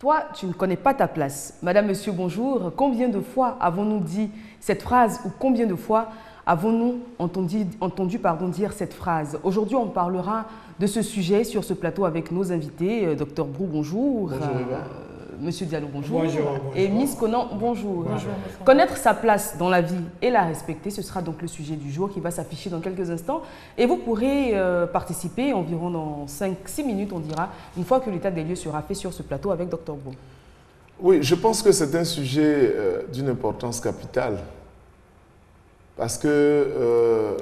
Toi, tu ne connais pas ta place. Madame, monsieur, bonjour. Combien de fois avons-nous dit cette phrase ou combien de fois avons-nous entendu dire cette phrase? Aujourd'hui, on parlera de ce sujet sur ce plateau avec nos invités. Dr Brou, bonjour. Bonjour, Monsieur Diallo, bonjour. Bonjour. Et Miss Conan, bonjour. Bonjour. Connaître sa place dans la vie et la respecter, ce sera donc le sujet du jour qui va s'afficher dans quelques instants. Et vous pourrez participer environ dans 5-6 minutes, on dira, une fois que l'état des lieux sera fait sur ce plateau avec Dr Brou. Oui, je pense que c'est un sujet d'une importance capitale. Parce que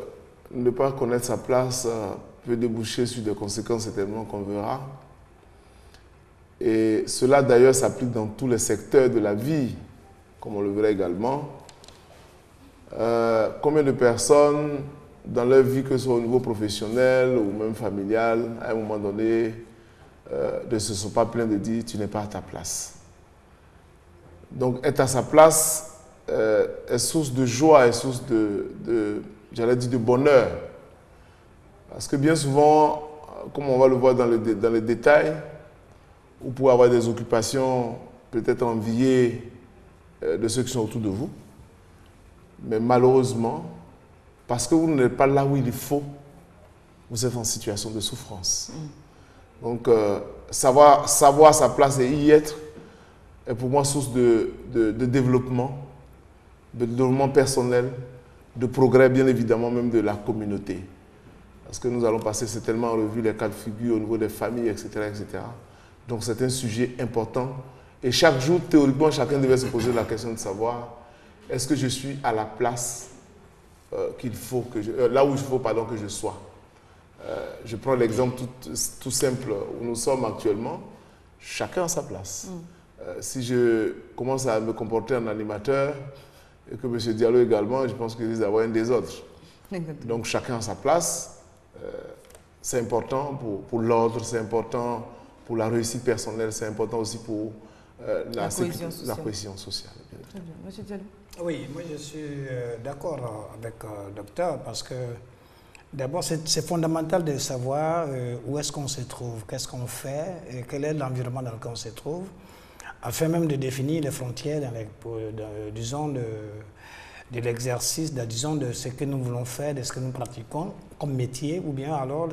ne pas connaître sa place peut déboucher sur des conséquences certainement qu'on verra. Et cela d'ailleurs s'applique dans tous les secteurs de la vie, comme on le verra également. Combien de personnes dans leur vie, que ce soit au niveau professionnel ou même familial, à un moment donné, ne se sont pas plaints de dire « tu n'es pas à ta place ». Donc être à sa place est source de joie, est source j'allais dire de bonheur. Parce que bien souvent, comme on va le voir dans les détails, vous pouvez avoir des occupations peut-être enviées de ceux qui sont autour de vous. Mais malheureusement, parce que vous n'êtes pas là où il faut, vous êtes en situation de souffrance. Donc, savoir sa place et y être est pour moi source de développement personnel, de progrès bien évidemment même de la communauté. Parce que nous allons passer certainement en revue les cas de figure au niveau des familles, etc. etc. Donc c'est un sujet important. Et chaque jour, théoriquement, chacun devait se poser la question de savoir est-ce que je suis à la place qu'il faut là où il faut que je sois. Je prends l'exemple tout simple où nous sommes actuellement. Chacun a sa place. Si je commence à me comporter en animateur et que M. Diallo également, je pense qu'il risque d'avoir un désordre. Exactement. Donc chacun a sa place. C'est important pour l'ordre, c'est important pour la réussite personnelle, c'est important aussi pour la cohésion sociale. Très bien. Monsieur Diallo. Oui, moi je suis d'accord avec le docteur parce que d'abord c'est fondamental de savoir où est-ce qu'on se trouve, qu'est-ce qu'on fait et quel est l'environnement dans lequel on se trouve, afin même de définir les frontières disons de l'exercice, disons de ce que nous voulons faire, de ce que nous pratiquons comme métier, ou bien alors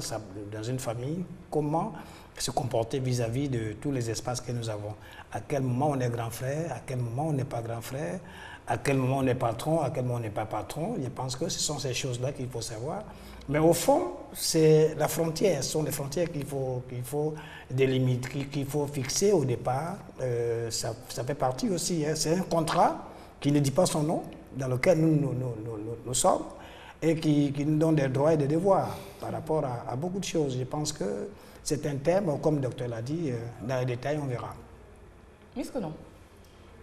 dans une famille, comment se comporter vis-à-vis de tous les espaces que nous avons. À quel moment on est grand frère, à quel moment on n'est pas grand frère, à quel moment on est patron, à quel moment on n'est pas patron. Je pense que ce sont ces choses-là qu'il faut savoir. Mais au fond, c'est la frontière, ce sont les frontières qu'il faut délimiter, qu'il faut fixer au départ. Ça fait partie aussi, hein. C'est un contrat qui ne dit pas son nom, dans lequel nous sommes, et qui nous donne des droits et des devoirs par rapport à beaucoup de choses. Je pense que c'est un thème, comme le docteur l'a dit, dans les détails, on verra. Miss Conan.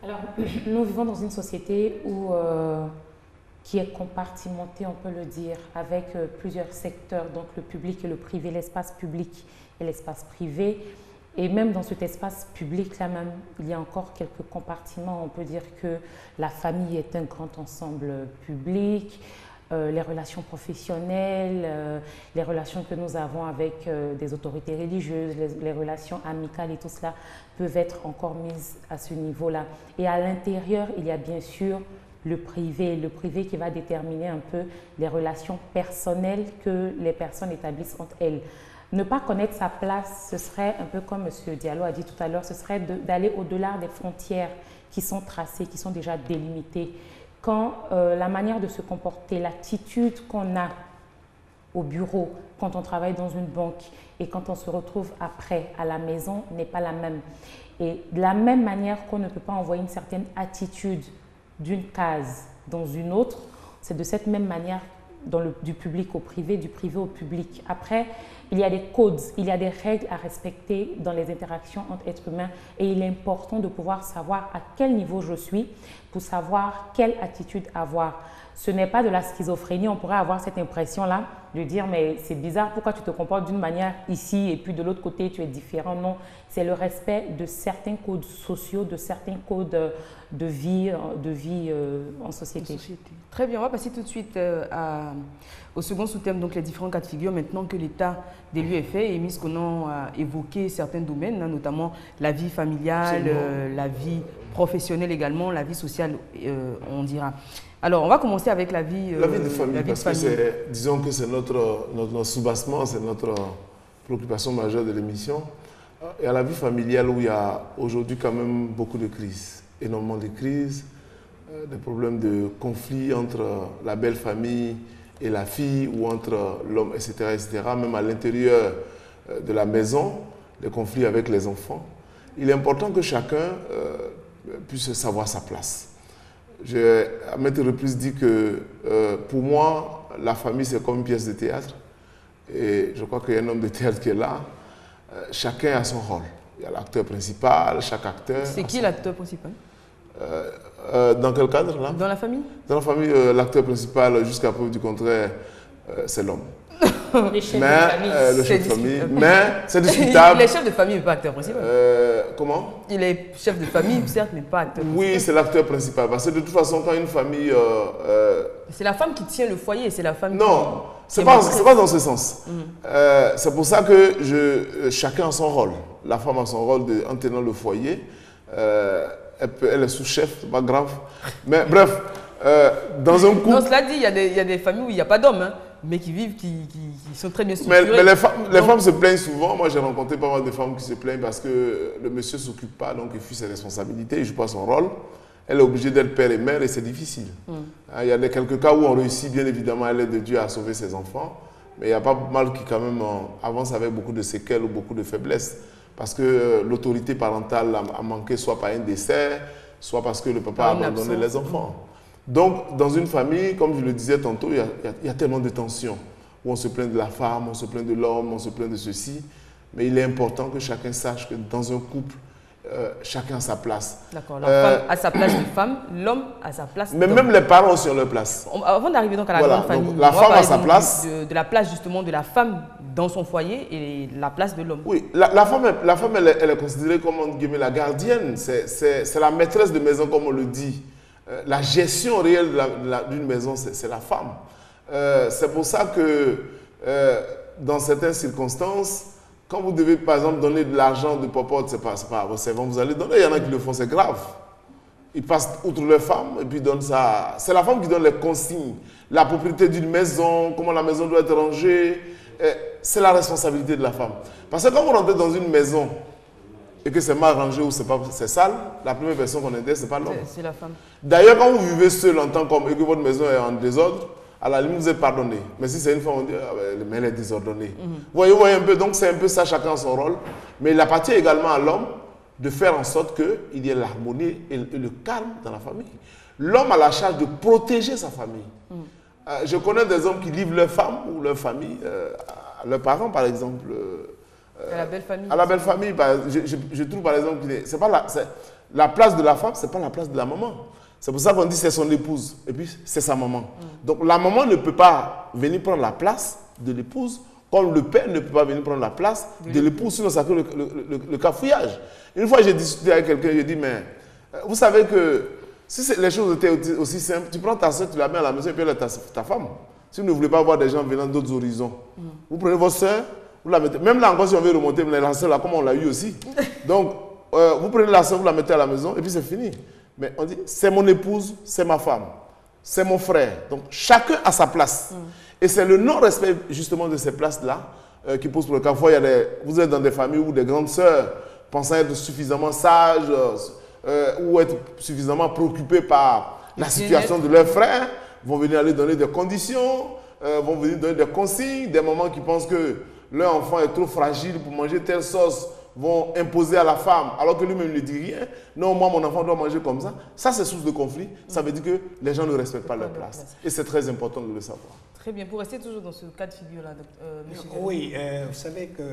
Alors, nous vivons dans une société qui est compartimentée, on peut le dire, avec plusieurs secteurs, donc le public et le privé, l'espace public et l'espace privé. Et même dans cet espace public-là même, il y a encore quelques compartiments. On peut dire que la famille est un grand ensemble public, les relations professionnelles, les relations que nous avons avec des autorités religieuses, les relations amicales et tout cela peuvent être encore mises à ce niveau-là. Et à l'intérieur, il y a bien sûr le privé qui va déterminer un peu les relations personnelles que les personnes établissent entre elles. Ne pas connaître sa place, ce serait un peu comme M. Diallo a dit tout à l'heure, ce serait d'aller au-delà des frontières qui sont tracées, qui sont déjà délimitées. Quand la manière de se comporter, l'attitude qu'on a au bureau, quand on travaille dans une banque et quand on se retrouve après à la maison n'est pas la même. Et de la même manière qu'on ne peut pas envoyer une certaine attitude d'une case dans une autre, c'est de cette même manière du public au privé, du privé au public. Après, il y a des codes, il y a des règles à respecter dans les interactions entre êtres humains et il est important de pouvoir savoir à quel niveau je suis pour savoir quelle attitude avoir. Ce n'est pas de la schizophrénie, on pourrait avoir cette impression-là de dire mais c'est bizarre, pourquoi tu te comportes d'une manière ici et puis de l'autre côté tu es différent. Non, c'est le respect de certains codes sociaux, de certains codes de vie en société. Très bien, on va passer tout de suite au second sous-thème, donc les différents cas de figure. Maintenant que l'état des lieux est fait, et Miss Conan a évoqué certains domaines, hein, notamment la vie familiale, la vie professionnelle également, la vie sociale, on dira. Alors, on va commencer avec la vie de famille, parce que disons que c'est notre soubassement, c'est notre préoccupation majeure de l'émission. Il y a la vie familiale où il y a aujourd'hui quand même beaucoup de crises, énormément de crises, des problèmes de conflits entre la belle famille et la fille, ou entre l'homme, etc., etc., même à l'intérieur de la maison, des conflits avec les enfants. Il est important que chacun puisse savoir sa place. J'ai à maintes reprises dit que pour moi, la famille c'est comme une pièce de théâtre. Et je crois qu'il y a un homme de théâtre qui est là. Chacun a son rôle. Il y a l'acteur principal, chaque acteur. C'est qui l'acteur principal? Dans quel cadre là? Dans la famille? Dans la famille, l'acteur principal, jusqu'à preuve du contraire, c'est l'homme. Les chefs de famille. Le chef de famille. Mais c'est discutable. Il est chef de famille, mais pas acteur principal. Comment? Il est chef de famille, certes, mais pas acteur principal. Oui, c'est l'acteur principal. Parce que de toute façon, quand une famille... c'est la femme qui tient le foyer, c'est la femme non, c'est pas dans ce sens. C'est pour ça que chacun a son rôle. La femme a son rôle en tenant le foyer. Elle est sous-chef, c'est pas grave. Mais bref, dans un couple... Non, cela dit, il y a des familles où il n'y a pas d'hommes, hein, mais qui vivent, qui sont très bien structurées. Mais les femmes se plaignent souvent. Moi, j'ai rencontré pas mal de femmes qui se plaignent parce que le monsieur ne s'occupe pas, donc il fuit ses responsabilités, il ne joue pas son rôle. Elle est obligée d'être père et mère et c'est difficile. Il y a quelques cas où on réussit, bien évidemment, à l'aide de Dieu à sauver ses enfants. Mais il y a pas mal qui, quand même, avancent avec beaucoup de séquelles ou beaucoup de faiblesses. Parce que l'autorité parentale a manqué soit par un décès, soit parce que le papa a abandonné les enfants. Donc, dans une famille, comme je le disais tantôt, il y a tellement de tensions. Où on se plaint de la femme, on se plaint de l'homme, on se plaint de ceci. Mais il est important que chacun sache que dans un couple, chacun a sa place. D'accord, la femme a sa place de femme, l'homme a sa place mais d'homme. même les parents aussi ont leur place. Avant d'arriver donc à la grande famille, donc, la femme a sa place. De la place justement de la femme dans son foyer et la place de l'homme. Oui, la femme elle est considérée comme entre guillemets, la gardienne. C'est la maîtresse de maison, comme on le dit. La gestion réelle d'une maison, c'est la femme. C'est pour ça que dans certaines circonstances, quand vous devez par exemple donner de l'argent de popote, c'est pas à vos servants, vous allez donner. Il y en a qui le font, c'est grave. Ils passent outre leur femme et puis donnent ça. C'est la femme qui donne les consignes, la propriété d'une maison, comment la maison doit être rangée. C'est la responsabilité de la femme. Parce que quand vous rentrez dans une maison et que c'est mal rangé ou c'est sale, la première personne qu'on intéresse, ce n'est pas l'homme. C'est la femme. D'ailleurs, quand vous vivez seul en tant qu'homme et que votre maison est en désordre, à la limite, vous êtes pardonné. Mais si c'est une femme, on dit, mais elle est désordonnée. Vous voyez un peu, donc c'est un peu ça, chacun son rôle. Mais il appartient également à l'homme de faire en sorte qu'il y ait l'harmonie et le calme dans la famille. L'homme a la charge de protéger sa famille. Je connais des hommes qui livrent leur femme ou leur famille à leurs parents, par exemple. À la belle famille. À la belle famille. Je trouve, par exemple, la place de la femme, ce n'est pas la place de la maman. C'est pour ça qu'on dit c'est son épouse et puis c'est sa maman. Donc la maman ne peut pas venir prendre la place de l'épouse, comme le père ne peut pas venir prendre la place de l'épouse, sinon ça crée le cafouillage. Une fois j'ai discuté avec quelqu'un, j'ai dit mais vous savez que si les choses étaient aussi simples, tu prends ta soeur, tu la mets à la maison et puis elle est ta femme. Si vous ne voulez pas voir des gens venant d'autres horizons, vous prenez votre soeur, vous la mettez, même là encore si on veut remonter, la soeur là comme on l'a eu aussi. Donc vous prenez la soeur, vous la mettez à la maison et puis c'est fini. Mais on dit, c'est mon épouse, c'est ma femme, c'est mon frère. Donc, chacun a sa place. Et c'est le non-respect, justement, de ces places-là qui pose pour le cas. Parfois, vous êtes dans des familles où des grandes sœurs, pensant être suffisamment sages ou être suffisamment préoccupées par la situation de leurs frères, vont venir aller donner des conditions, vont venir donner des consignes, des moments qui pensent que leur enfant est trop fragile pour manger telle sauce, vont imposer à la femme, alors que lui-même ne dit rien. Non, moi, mon enfant doit manger comme ça. Ça, c'est source de conflit. Ça veut dire que les gens ne respectent pas leur place. Et c'est très important de le savoir. Très bien. Pour rester toujours dans ce cas de figure-là, monsieur. Oui, vous savez que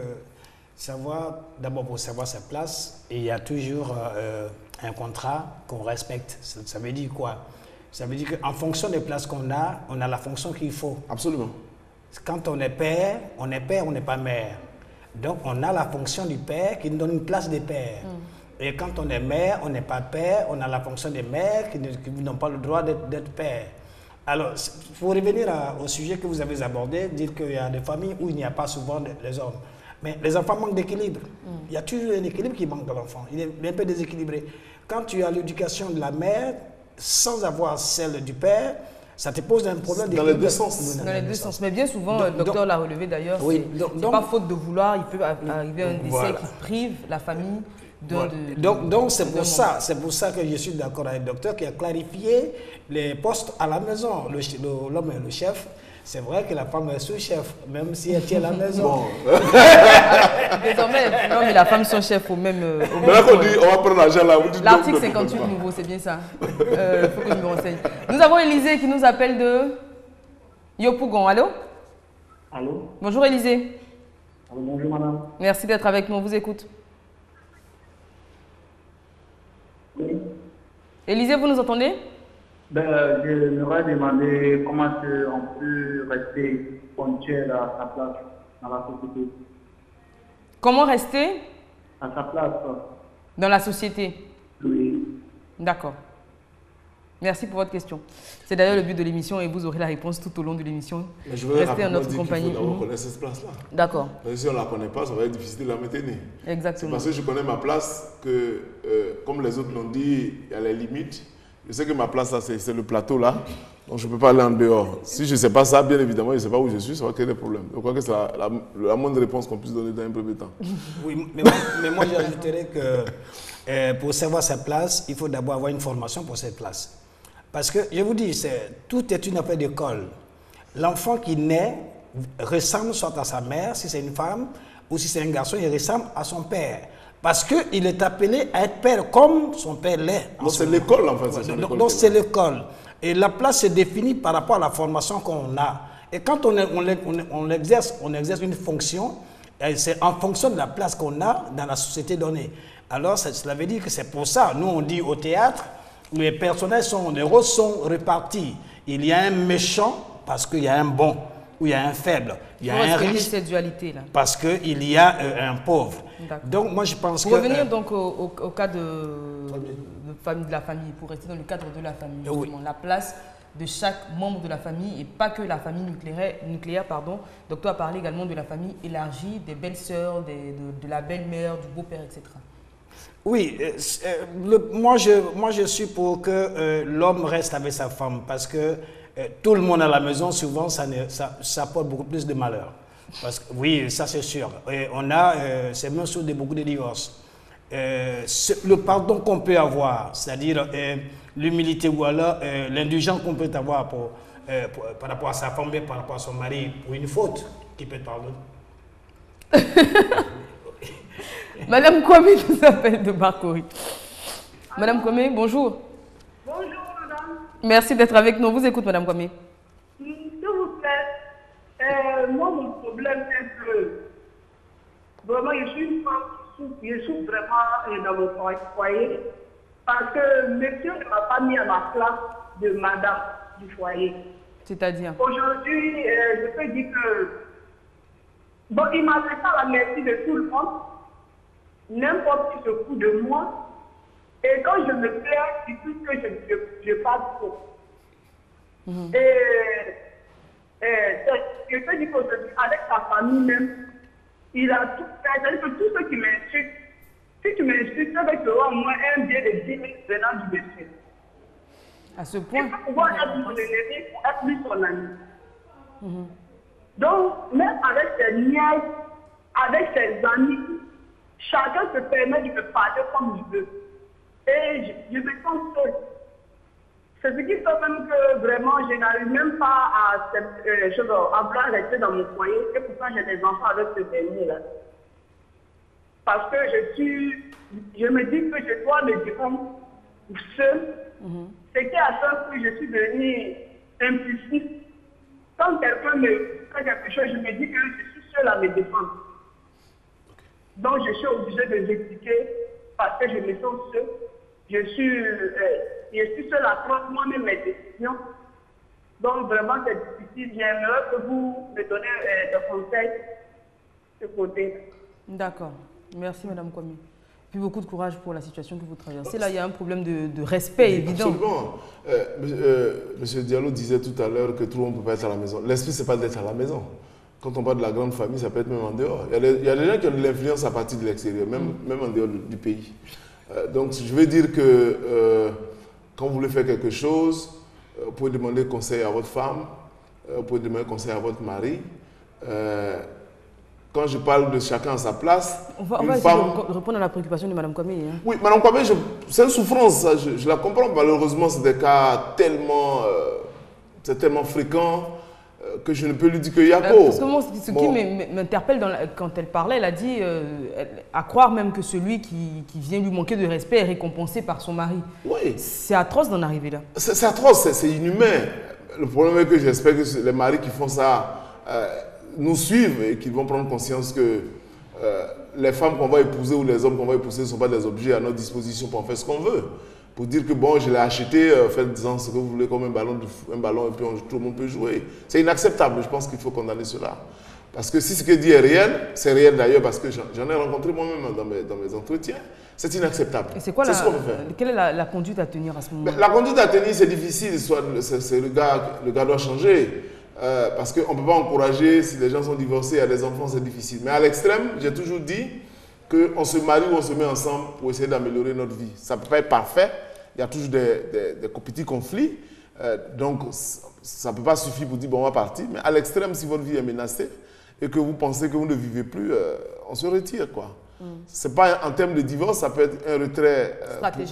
d'abord pour savoir sa place, il y a toujours un contrat qu'on respecte. Ça veut dire quoi? Ça veut dire qu'en fonction des places qu'on a, on a la fonction qu'il faut. Absolument. Quand on est père, on n'est pas mère. Donc on a la fonction du père qui nous donne une place de père. Et quand on est mère, on n'est pas père, on a la fonction des mères qui n'ont pas le droit d'être père. Alors, pour revenir au sujet que vous avez abordé, dire qu'il y a des familles où il n'y a pas souvent les hommes. Mais les enfants manquent d'équilibre. Il y a toujours un équilibre qui manque dans l'enfant. Il est un peu déséquilibré. Quand tu as l'éducation de la mère, sans avoir celle du père, ça te pose un problème dans les deux sens. Dans les deux sens. Mais bien souvent, le docteur l'a relevé d'ailleurs, oui, c'est pas faute de vouloir, il peut arriver un décès qui prive la famille donc c'est pour ça que je suis d'accord avec le docteur qui a clarifié les postes à la maison. L'homme est le chef. C'est vrai que la femme est sous-chef, même si elle tient la maison. Bon. Désormais, l'homme et la femme sont chefs au même Maintenant qu'on dit, on va prendre l'argent là, vous dites l'article 58 nouveau, c'est bien ça. Il faut que je me renseigne. Nous avons Élisée qui nous appelle de Yopougon. Allô? Allô? Bonjour Élisée. Allô, bonjour madame. Merci d'être avec nous, on vous écoute. Oui. Élisée, vous nous entendez? Je m'aurais demandé comment on peut rester ponctuel à sa place dans la société. Comment rester À sa place. dans la société? Oui. D'accord. Merci pour votre question. C'est d'ailleurs le but de l'émission et vous aurez la réponse tout au long de l'émission. Je voudrais rester en notre compagnie. Il faut d'abord connaître cette place-là. D'accord. Parce que si on ne la connaît pas, ça va être difficile de la maintenir. Exactement. C'est parce que je connais ma place que, comme les autres l'ont dit, il y a les limites. Je sais que ma place, là, c'est le plateau, là. Donc, je ne peux pas aller en dehors. Si je ne sais pas ça, bien évidemment, je ne sais pas où je suis, ça va créer des problèmes. Je crois que c'est la moindre réponse qu'on puisse donner dans un premier temps. Oui, mais moi, j'ajouterais que pour savoir sa place, il faut d'abord avoir une formation pour cette place. Parce que, je vous dis, tout est une affaire d'école. L'enfant qui naît ressemble soit à sa mère, si c'est une femme, ou si c'est un garçon, il ressemble à son père. Parce qu'il est appelé à être père comme son père l'est. Donc c'est l'école en fait. Donc c'est l'école. Et la place se définit par rapport à la formation qu'on a. Et quand on exerce une fonction, c'est en fonction de la place qu'on a dans la société donnée. Alors cela veut dire que c'est pour ça, nous on dit au théâtre, les personnages les rôles sont répartis. Il y a un méchant parce qu'il y a un bon, ou il y a un faible. Il y a un riche cette dualité là. parce qu'il y a un pauvre. Donc moi je pense pour revenir donc au cas de la famille, pour rester dans le cadre de la famille, justement, la place de chaque membre de la famille et pas que la famille nucléaire pardon. Le docteur a parlé également de la famille élargie, des belles-sœurs, de la belle-mère, du beau-père, etc. Oui, moi je suis pour que l'homme reste avec sa femme parce que tout le monde à la maison, souvent, ça apporte beaucoup plus de malheur. Parce que, oui, ça c'est sûr. Et on a, c'est même sur beaucoup de divorces. Le pardon qu'on peut avoir, c'est-à-dire l'humilité ou alors l'indulgence qu'on peut avoir par rapport à sa femme et par rapport à son mari pour une faute qui peut pardonner. Madame Kwame nous appelle de Barcory. Madame Kwame, bonjour. Bonjour, madame. Merci d'être avec nous. On vous écoute, Madame Kwame. S'il vous plaît, moi, mon problème, c'est que vraiment, je suis une femme qui souffre vraiment dans mon foyer parce que monsieur ne m'a pas mis à ma place de madame du foyer. C'est-à-dire? Aujourd'hui, je peux dire que bon, il m'a fait ça à la merci de tout le monde. N'importe qui se fout de moi. Et quand je me plains, c'est tout que je parle trop. Et je peux dire qu'aujourd'hui, avec sa famille même, il a tout fait. C'est-à-dire que tous ceux qui m'insultent, si tu m'insultes, ça va te rendre au moins un billet de 10 000 venant du monsieur. À ce point? Il faut pouvoir être mon ennemi pour être plus son ami. Donc, même avec ses nièces, avec ses amis, chacun se permet de me parler comme il veut. Et je me sens seule. C'est ce qui fait même que vraiment je n'arrive même pas à vouloir rester dans mon foyer. Et pourquoi j'ai des enfants avec ce dernier-là. Parce que je me dis que je dois me défendre seule. Ce qui a fait que je suis devenue impulsive. Quand quelqu'un me fait quelque chose, je me dis que je suis seule à me défendre. Donc je suis obligée de l'expliquer parce que je me sens seule. je suis seule à prendre moi-même mes décisions. Donc vraiment c'est difficile. J'aimerais que vous me donnez des conseils de ce côté. D'accord. Merci Madame Kwame. Puis beaucoup de courage pour la situation que vous traversez. Là, il y a un problème de respect évident. Absolument. Monsieur Diallo disait tout à l'heure que tout le monde ne peut pas être à la maison. L'esprit, ce n'est pas d'être à la maison. Quand on parle de la grande famille, ça peut être même en dehors. Il y a des gens qui ont de l'influence à partir de l'extérieur, même en dehors du pays. Donc, je veux dire que quand vous voulez faire quelque chose, vous pouvez demander conseil à votre femme, vous pouvez demander conseil à votre mari. Quand je parle de chacun à sa place, on va essayer de répondre à la préoccupation de Mme Kwame. Hein. Oui, Mme Kwame, c'est une souffrance, ça, je la comprends. Malheureusement, c'est des cas tellement, fréquent que je ne peux lui dire que Yako. Parce que moi, ce qui m'interpelle quand elle parlait, elle a dit à croire même que celui qui vient lui manquer de respect est récompensé par son mari. Oui. C'est atroce d'en arriver là. C'est atroce, c'est inhumain. Le problème est que j'espère que les maris qui font ça nous suivent et qu'ils vont prendre conscience que les femmes qu'on va épouser ou les hommes qu'on va épouser ne sont pas des objets à notre disposition pour en faire ce qu'on veut. Pour dire que bon, je l'ai acheté, faites-en ce que vous voulez comme un ballon et puis tout le monde peut jouer. C'est inacceptable, je pense qu'il faut condamner cela. Parce que si ce que dit est réel, c'est réel d'ailleurs parce que j'en ai rencontré moi-même dans mes entretiens, c'est inacceptable. Et c'est quoi quelle est la conduite à tenir à ce moment-là? La conduite à tenir, c'est difficile, le gars doit changer. Parce qu'on ne peut pas encourager, si les gens sont divorcés, à des enfants, c'est difficile. Mais à l'extrême, j'ai toujours dit qu'on se marie ou on se met ensemble pour essayer d'améliorer notre vie. Ça ne peut pas être parfait, il y a toujours des petits conflits, donc ça ne peut pas suffire pour dire bon, on va partir. Mais à l'extrême, si votre vie est menacée et que vous pensez que vous ne vivez plus, on se retire, quoi. C'est pas en termes de divorce, ça peut être un retrait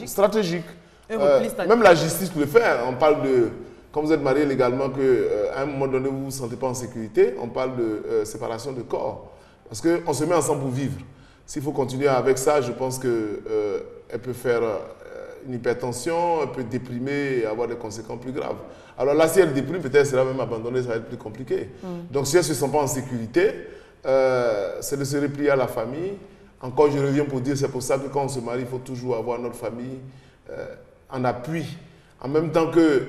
stratégique. Même la justice peut le faire. On parle de... Quand vous êtes marié légalement, qu'à un moment donné, vous ne vous sentez pas en sécurité, on parle de séparation de corps. Parce qu'on se met ensemble pour vivre. S'il faut continuer avec ça, je pense qu'elle peut faire une hypertension, elle peut déprimer et avoir des conséquences plus graves. Alors là, si elle déprime, peut-être elle sera même abandonnée, ça va être plus compliqué. Donc si elle ne se sent pas en sécurité, c'est de se replier à la famille. Encore, je reviens pour dire, c'est pour ça que quand on se marie, il faut toujours avoir notre famille en appui. En même temps que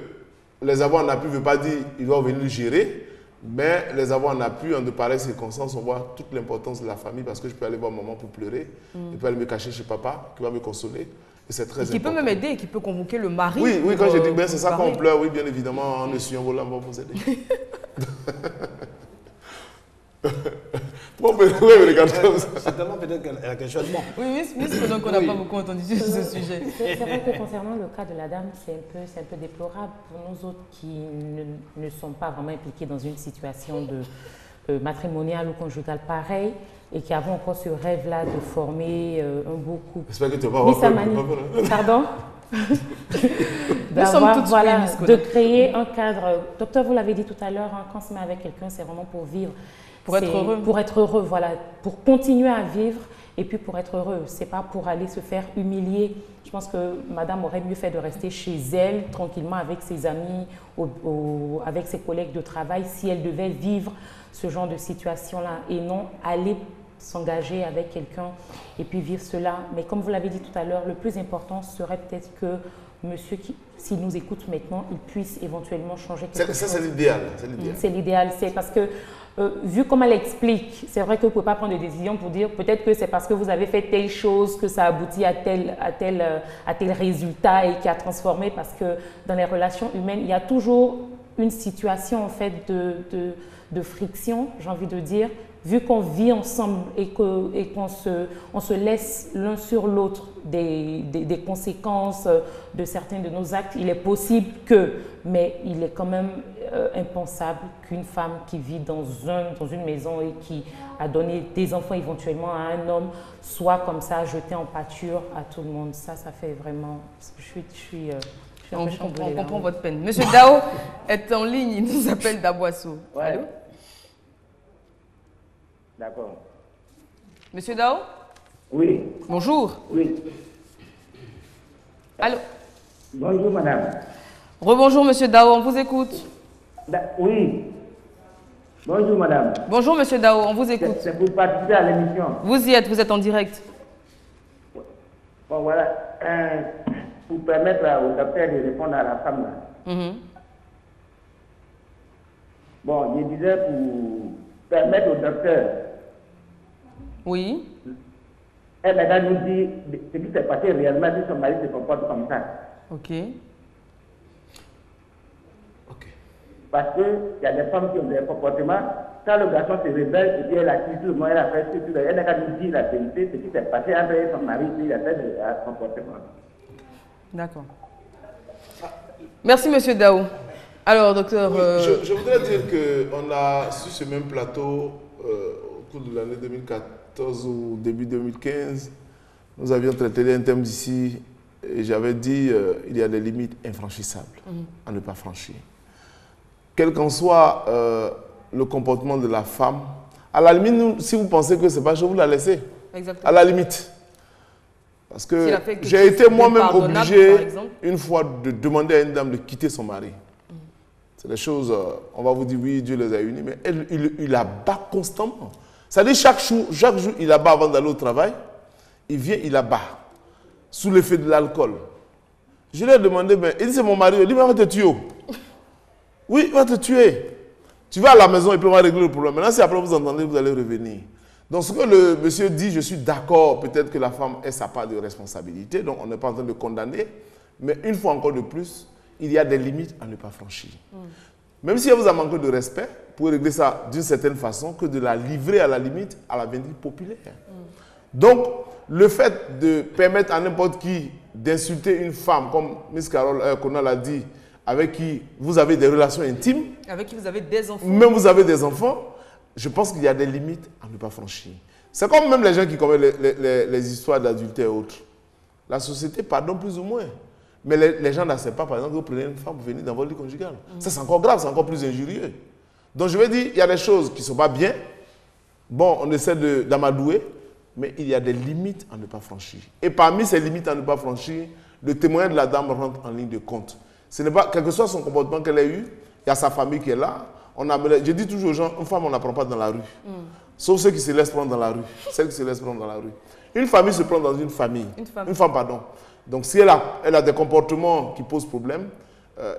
les avoir en appui ne veut pas dire qu'ils doivent venir le gérer, mais les avoir en appui, en de pareilles circonstances, on voit toute l'importance de la famille parce que je peux aller voir maman pour pleurer, je peux aller me cacher chez papa qui va me consoler. Et c'est très important. Qui peut même aider, qui peut convoquer le mari. Oui, quand je dis bien, c'est ça quand on pleure, oui, bien évidemment, en essuyant vos larmes, on va vous aider. Bon, mais oui, regardez comme ça. C'est tellement peut-être qu'elle a quelque chose de bon. Oui, pendant qu'on n'a pas beaucoup entendu sur ce sujet. C'est vrai que concernant le cas de la dame, c'est un peu déplorable pour nous autres qui ne sommes pas vraiment impliqués dans une situation matrimoniale ou conjugale pareille et qui avons encore ce rêve-là de former un beau couple. J'espère que tu vas pas avoir Pardon. De créer un cadre. Docteur, vous l'avez dit tout à l'heure, quand on se met avec quelqu'un, c'est vraiment pour vivre. Pour être heureux. Pour être heureux, voilà. Pour continuer à vivre et puis pour être heureux. Ce n'est pas pour aller se faire humilier. Je pense que madame aurait mieux fait de rester chez elle, tranquillement, avec ses amis, avec ses collègues de travail, si elle devait vivre ce genre de situation-là et non aller s'engager avec quelqu'un et puis vivre cela. Mais comme vous l'avez dit tout à l'heure, le plus important serait peut-être que monsieur, s'il nous écoute maintenant, il puisse éventuellement changer quelque chose. Ça, c'est l'idéal. C'est l'idéal. C'est parce que, vu comme elle explique, c'est vrai que vous ne pouvez pas prendre de décision pour dire peut-être que c'est parce que vous avez fait telle chose que ça aboutit à tel résultat et qui a transformé. Parce que dans les relations humaines, il y a toujours une situation en fait de friction, j'ai envie de dire. Vu qu'on vit ensemble et qu'on se laisse l'un sur l'autre des conséquences de certains de nos actes, il est possible mais il est quand même impensable qu'une femme qui vit dans une maison et qui a donné des enfants éventuellement à un homme soit comme ça jetée en pâture à tout le monde. Ça fait vraiment... On comprend votre peine. Monsieur Dao est en ligne, il nous appelle d'Aboisseau. Ouais. Allô? D'accord. Monsieur Dao? Oui. Bonjour. Oui. Allô? Bonjour, madame. Rebonjour, monsieur Dao, on vous écoute. Oui. Bonjour, madame. Bonjour, monsieur Dao, on vous écoute. C'est pour participer à l'émission. Vous y êtes, vous êtes en direct. Bon, voilà. pour permettre au docteur de répondre à la femme là. Bon, je disais pour permettre au docteur. Oui. Elle m'a nous dit ce qui s'est passé réellement si son mari se comporte comme ça. Ok. Parce qu'il y a des femmes qui ont des comportements. Quand le garçon se réveille et puis elle a dit tout le monde, elle a fait tout, elle n'a qu'à nous dire la vérité, ce qui s'est passé entre elle et son mari, puis il a fait un comportement. D'accord. Merci, monsieur Daou. Alors, docteur... Oui, je voudrais dire qu'on a, sur ce même plateau, au cours de l'année 2014 ou début 2015, nous avions traité un thème d'ici et j'avais dit il y a des limites infranchissables à ne pas franchir. Quel qu'en soit le comportement de la femme, à la limite, si vous pensez que ce n'est pas chaud, vous la laissez. Exactement. À la limite. Parce que si j'ai été moi-même obligé, une fois, de demander à une dame de quitter son mari. C'est des choses, on va vous dire, oui, Dieu les a unis, mais il la bat constamment. C'est-à-dire, chaque jour, il la bat avant d'aller au travail, il vient, il la bat, sous l'effet de l'alcool. Je lui ai demandé, ben, il dit, c'est mon mari, il dit, mais on va te tuer. Oui, il va te tuer. Tu vas à la maison et puis on va régler le problème. Maintenant, si après vous entendez, vous allez revenir. Donc, ce que le monsieur dit, je suis d'accord, peut-être que la femme ait sa part de responsabilité, donc on n'est pas en train de condamner, mais une fois encore de plus, il y a des limites à ne pas franchir. Même si elle vous a manqué de respect, vous pouvez régler ça d'une certaine façon que de la livrer à la limite à la vindicte populaire. Donc, le fait de permettre à n'importe qui d'insulter une femme, comme Miss Carole Kona l'a dit, avec qui vous avez des relations intimes, avec qui vous avez des enfants, même vous avez des enfants, je pense qu'il y a des limites à ne pas franchir. C'est comme même les gens qui commettent les histoires d'adultère et autres. La société pardonne plus ou moins. Mais les gens n'acceptent pas, par exemple, que vous prenez une femme pour venir dans votre lit conjugal. Ça, c'est encore grave, c'est encore plus injurieux. Donc, je vais dire, il y a des choses qui ne sont pas bien. Bon, on essaie d'amadouer, mais il y a des limites à ne pas franchir. Et parmi ces limites à ne pas franchir, le témoignage de la dame rentre en ligne de compte. Ce n'est pas, quel que soit son comportement qu'elle ait eu, il y a sa famille qui est là. Je dis toujours aux gens, une femme, on n'apprend pas dans la rue. Sauf ceux qui se laissent prendre dans la rue. Celles qui se laissent prendre dans la rue. Une famille se prend dans une famille. Une femme, pardon. Donc, si elle a des comportements qui posent problème,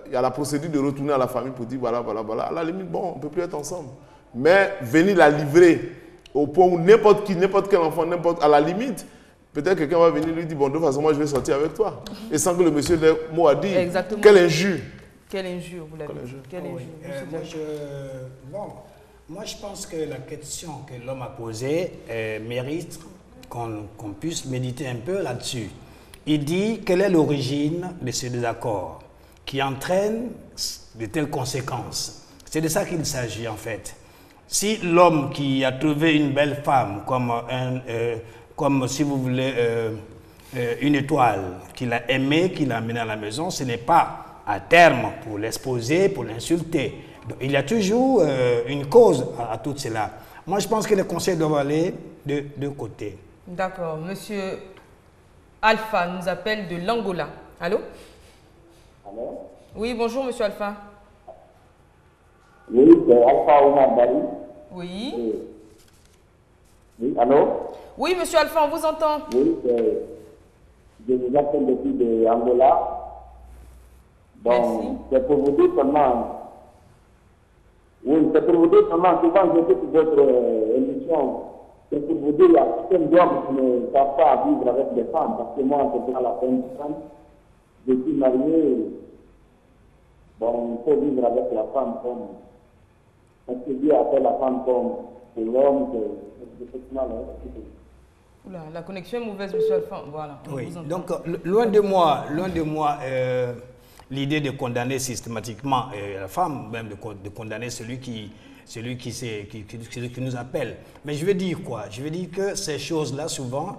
il y a la procédure de retourner à la famille pour dire voilà, voilà, voilà. À la limite, bon, on ne peut plus être ensemble. Mais venir la livrer au point où n'importe qui, n'importe quel enfant, à la limite, peut-être quelqu'un va venir lui dire bon, de toute façon, moi, je vais sortir avec toi. Et sans que le monsieur ait mot à dire. Exactement. Quelle injure. Quelle injure, vous l'avez dit. Quelle injure. Moi, je pense que la question que l'homme a posée mérite qu'on puisse méditer un peu là-dessus. Il dit quelle est l'origine de ce désaccord qui entraîne de telles conséquences. C'est de ça qu'il s'agit en fait. Si l'homme qui a trouvé une belle femme comme si vous voulez une étoile, qu'il a aimée, qu'il a amenée à la maison, ce n'est pas à terme pour l'exposer, pour l'insulter. Il y a toujours une cause à tout cela. Moi, je pense que les conseils doivent aller de deux côtés. D'accord. Monsieur Alpha nous appelle de l'Angola. Allô? Allô? Oui, bonjour, monsieur Alpha. Oui, c'est Alpha Omar Bari. Oui. Oui, allô? Oui, monsieur Alpha, on vous entend. Oui, je vous appelle depuis de Angola. Donc, c'est pour vous dire seulement. Oui, c'est pour vous dire seulement, souvent j'écoute votre émission. C'est pour vous dire, il y a certains hommes qui ne savent pas vivre avec des femmes, parce que moi, je prends la peine de femme. Je suis marié. Bon, il faut vivre avec la femme comme. Parce que Dieu appelle la femme comme l'homme, c'est effectivement Oula, la connexion est mauvaise, monsieur Alpha. Voilà. Oui, donc loin de moi l'idée de condamner systématiquement la femme, même de condamner celui qui nous appelle. Mais je veux dire quoi? Je veux dire que ces choses-là, souvent,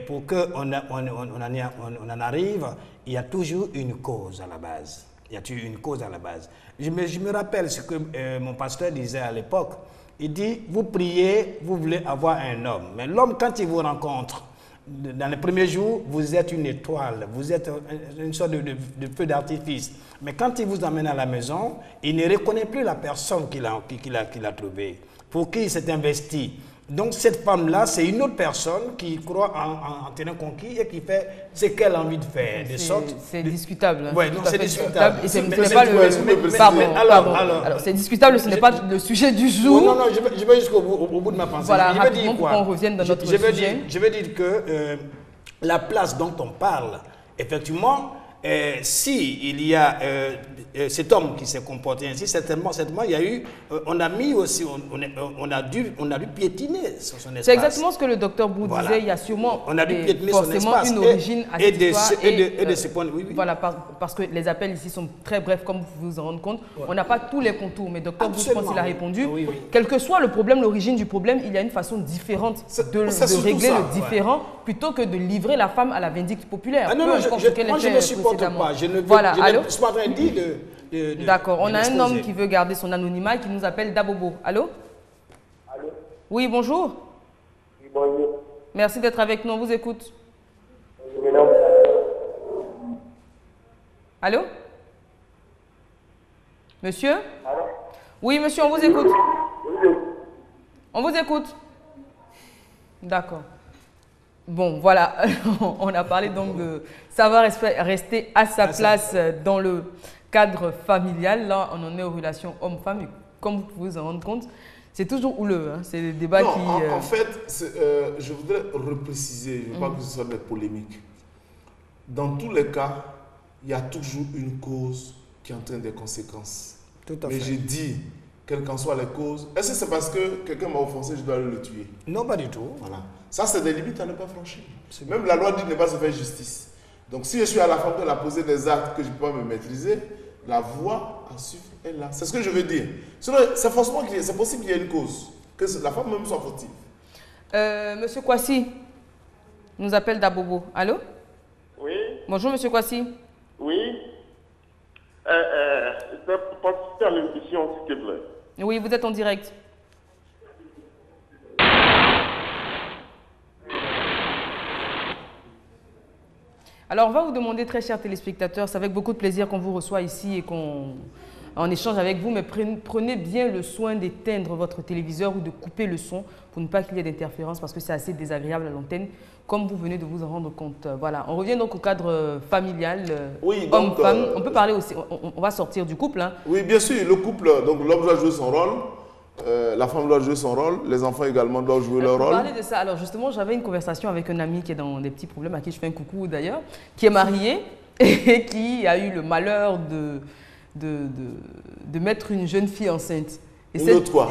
pour qu'on en arrive, il y a toujours une cause à la base. Il y a toujours une cause à la base. Je me rappelle ce que mon pasteur disait à l'époque. Il dit, vous priez, vous voulez avoir un homme. Mais l'homme, quand il vous rencontre, dans les premiers jours, vous êtes une étoile, vous êtes une sorte de feu d'artifice. Mais quand il vous amène à la maison, il ne reconnaît plus la personne qu'il a trouvée, pour qui il s'est investi. Donc cette femme-là, c'est une autre personne qui croit en terrain conquis et qui fait ce qu'elle a envie de faire. C'est discutable. Oui, non, c'est discutable. Et ce n'est pas le... Pardon. Alors, c'est discutable, ce n'est pas le sujet du jour. Non, non, je vais jusqu'au bout de ma pensée. Voilà, je vais dire pour qu'on revienne dans notre sujet. Je vais dire que la place dont on parle, effectivement, si il y a cet homme qui s'est comporté ainsi, certainement, il y a eu, on a mis aussi, on a dû piétiner son espace. C'est exactement ce que le docteur Bou disait. Il y a sûrement forcément une origine à cette histoire. Et de ce point de vue. Voilà, parce que les appels ici sont très brefs, comme vous vous en rendez compte. Ouais. On n'a pas tous les contours, mais docteur Bou, je pense qu'il a répondu. Oui. Quel que soit le problème, l'origine du problème, il y a une façon différente de régler le différent, plutôt que de livrer la femme à la vindicte populaire. Ah non, non, moi je ne supporte pas. Je ne suis pas en train de dire D'accord, on a un homme qui veut garder son anonymat et qui nous appelle Dabobo. Allô? Allô? Oui, bonjour. Oui, bonjour. Merci d'être avec nous, on vous écoute. Allô? Monsieur? Allô? Oui, monsieur, on vous écoute. Oui. On vous écoute. D'accord. Bon, voilà, on a parlé donc de savoir rester à sa place dans le cadre familial. Là, on en est aux relations homme-femme. Et comme vous pouvez vous en rendre compte, c'est toujours houleux. Hein. C'est des débats qui... En fait, je voudrais repréciser, je ne veux pas que ce soit des polémiques. Dans tous les cas, il y a toujours une cause qui entraîne des conséquences. Tout à fait. Mais j'ai dit, quelles qu'en soient les causes, est-ce que c'est parce que quelqu'un m'a offensé, je dois le tuer? Non, pas du tout. Voilà. Ça, c'est des limites à ne pas franchir. Même la loi dit de ne pas se faire justice. Donc, si je suis à la femme, elle a posé des actes que je ne peux pas me maîtriser, la voie à suivre est là. C'est ce que je veux dire. C'est forcément c'est possible qu'il y ait une cause, que la femme même soit fautive. Monsieur Kwasi nous appelle Dabobo. Allô? Oui. Bonjour, monsieur Kwasi. Oui. C'est pour participer à l'émission, s'il te plaît. Oui, vous êtes en direct. Alors, on va vous demander, très chers téléspectateurs, c'est avec beaucoup de plaisir qu'on vous reçoit ici et qu'on échange avec vous, mais prenez bien le soin d'éteindre votre téléviseur ou de couper le son pour ne pas qu'il y ait d'interférence parce que c'est assez désagréable à l'antenne, comme vous venez de vous en rendre compte. Voilà, on revient donc au cadre familial, oui, homme-femme. On peut parler aussi, on va sortir du couple. Hein. Oui, bien sûr, le couple, donc l'homme doit jouer son rôle. La femme doit jouer son rôle, les enfants également doivent jouer leur rôle. Parler de ça, alors justement, j'avais une conversation avec un ami qui est dans des petits problèmes, à qui je fais un coucou d'ailleurs, qui est marié et qui a eu le malheur de mettre une jeune fille enceinte. Et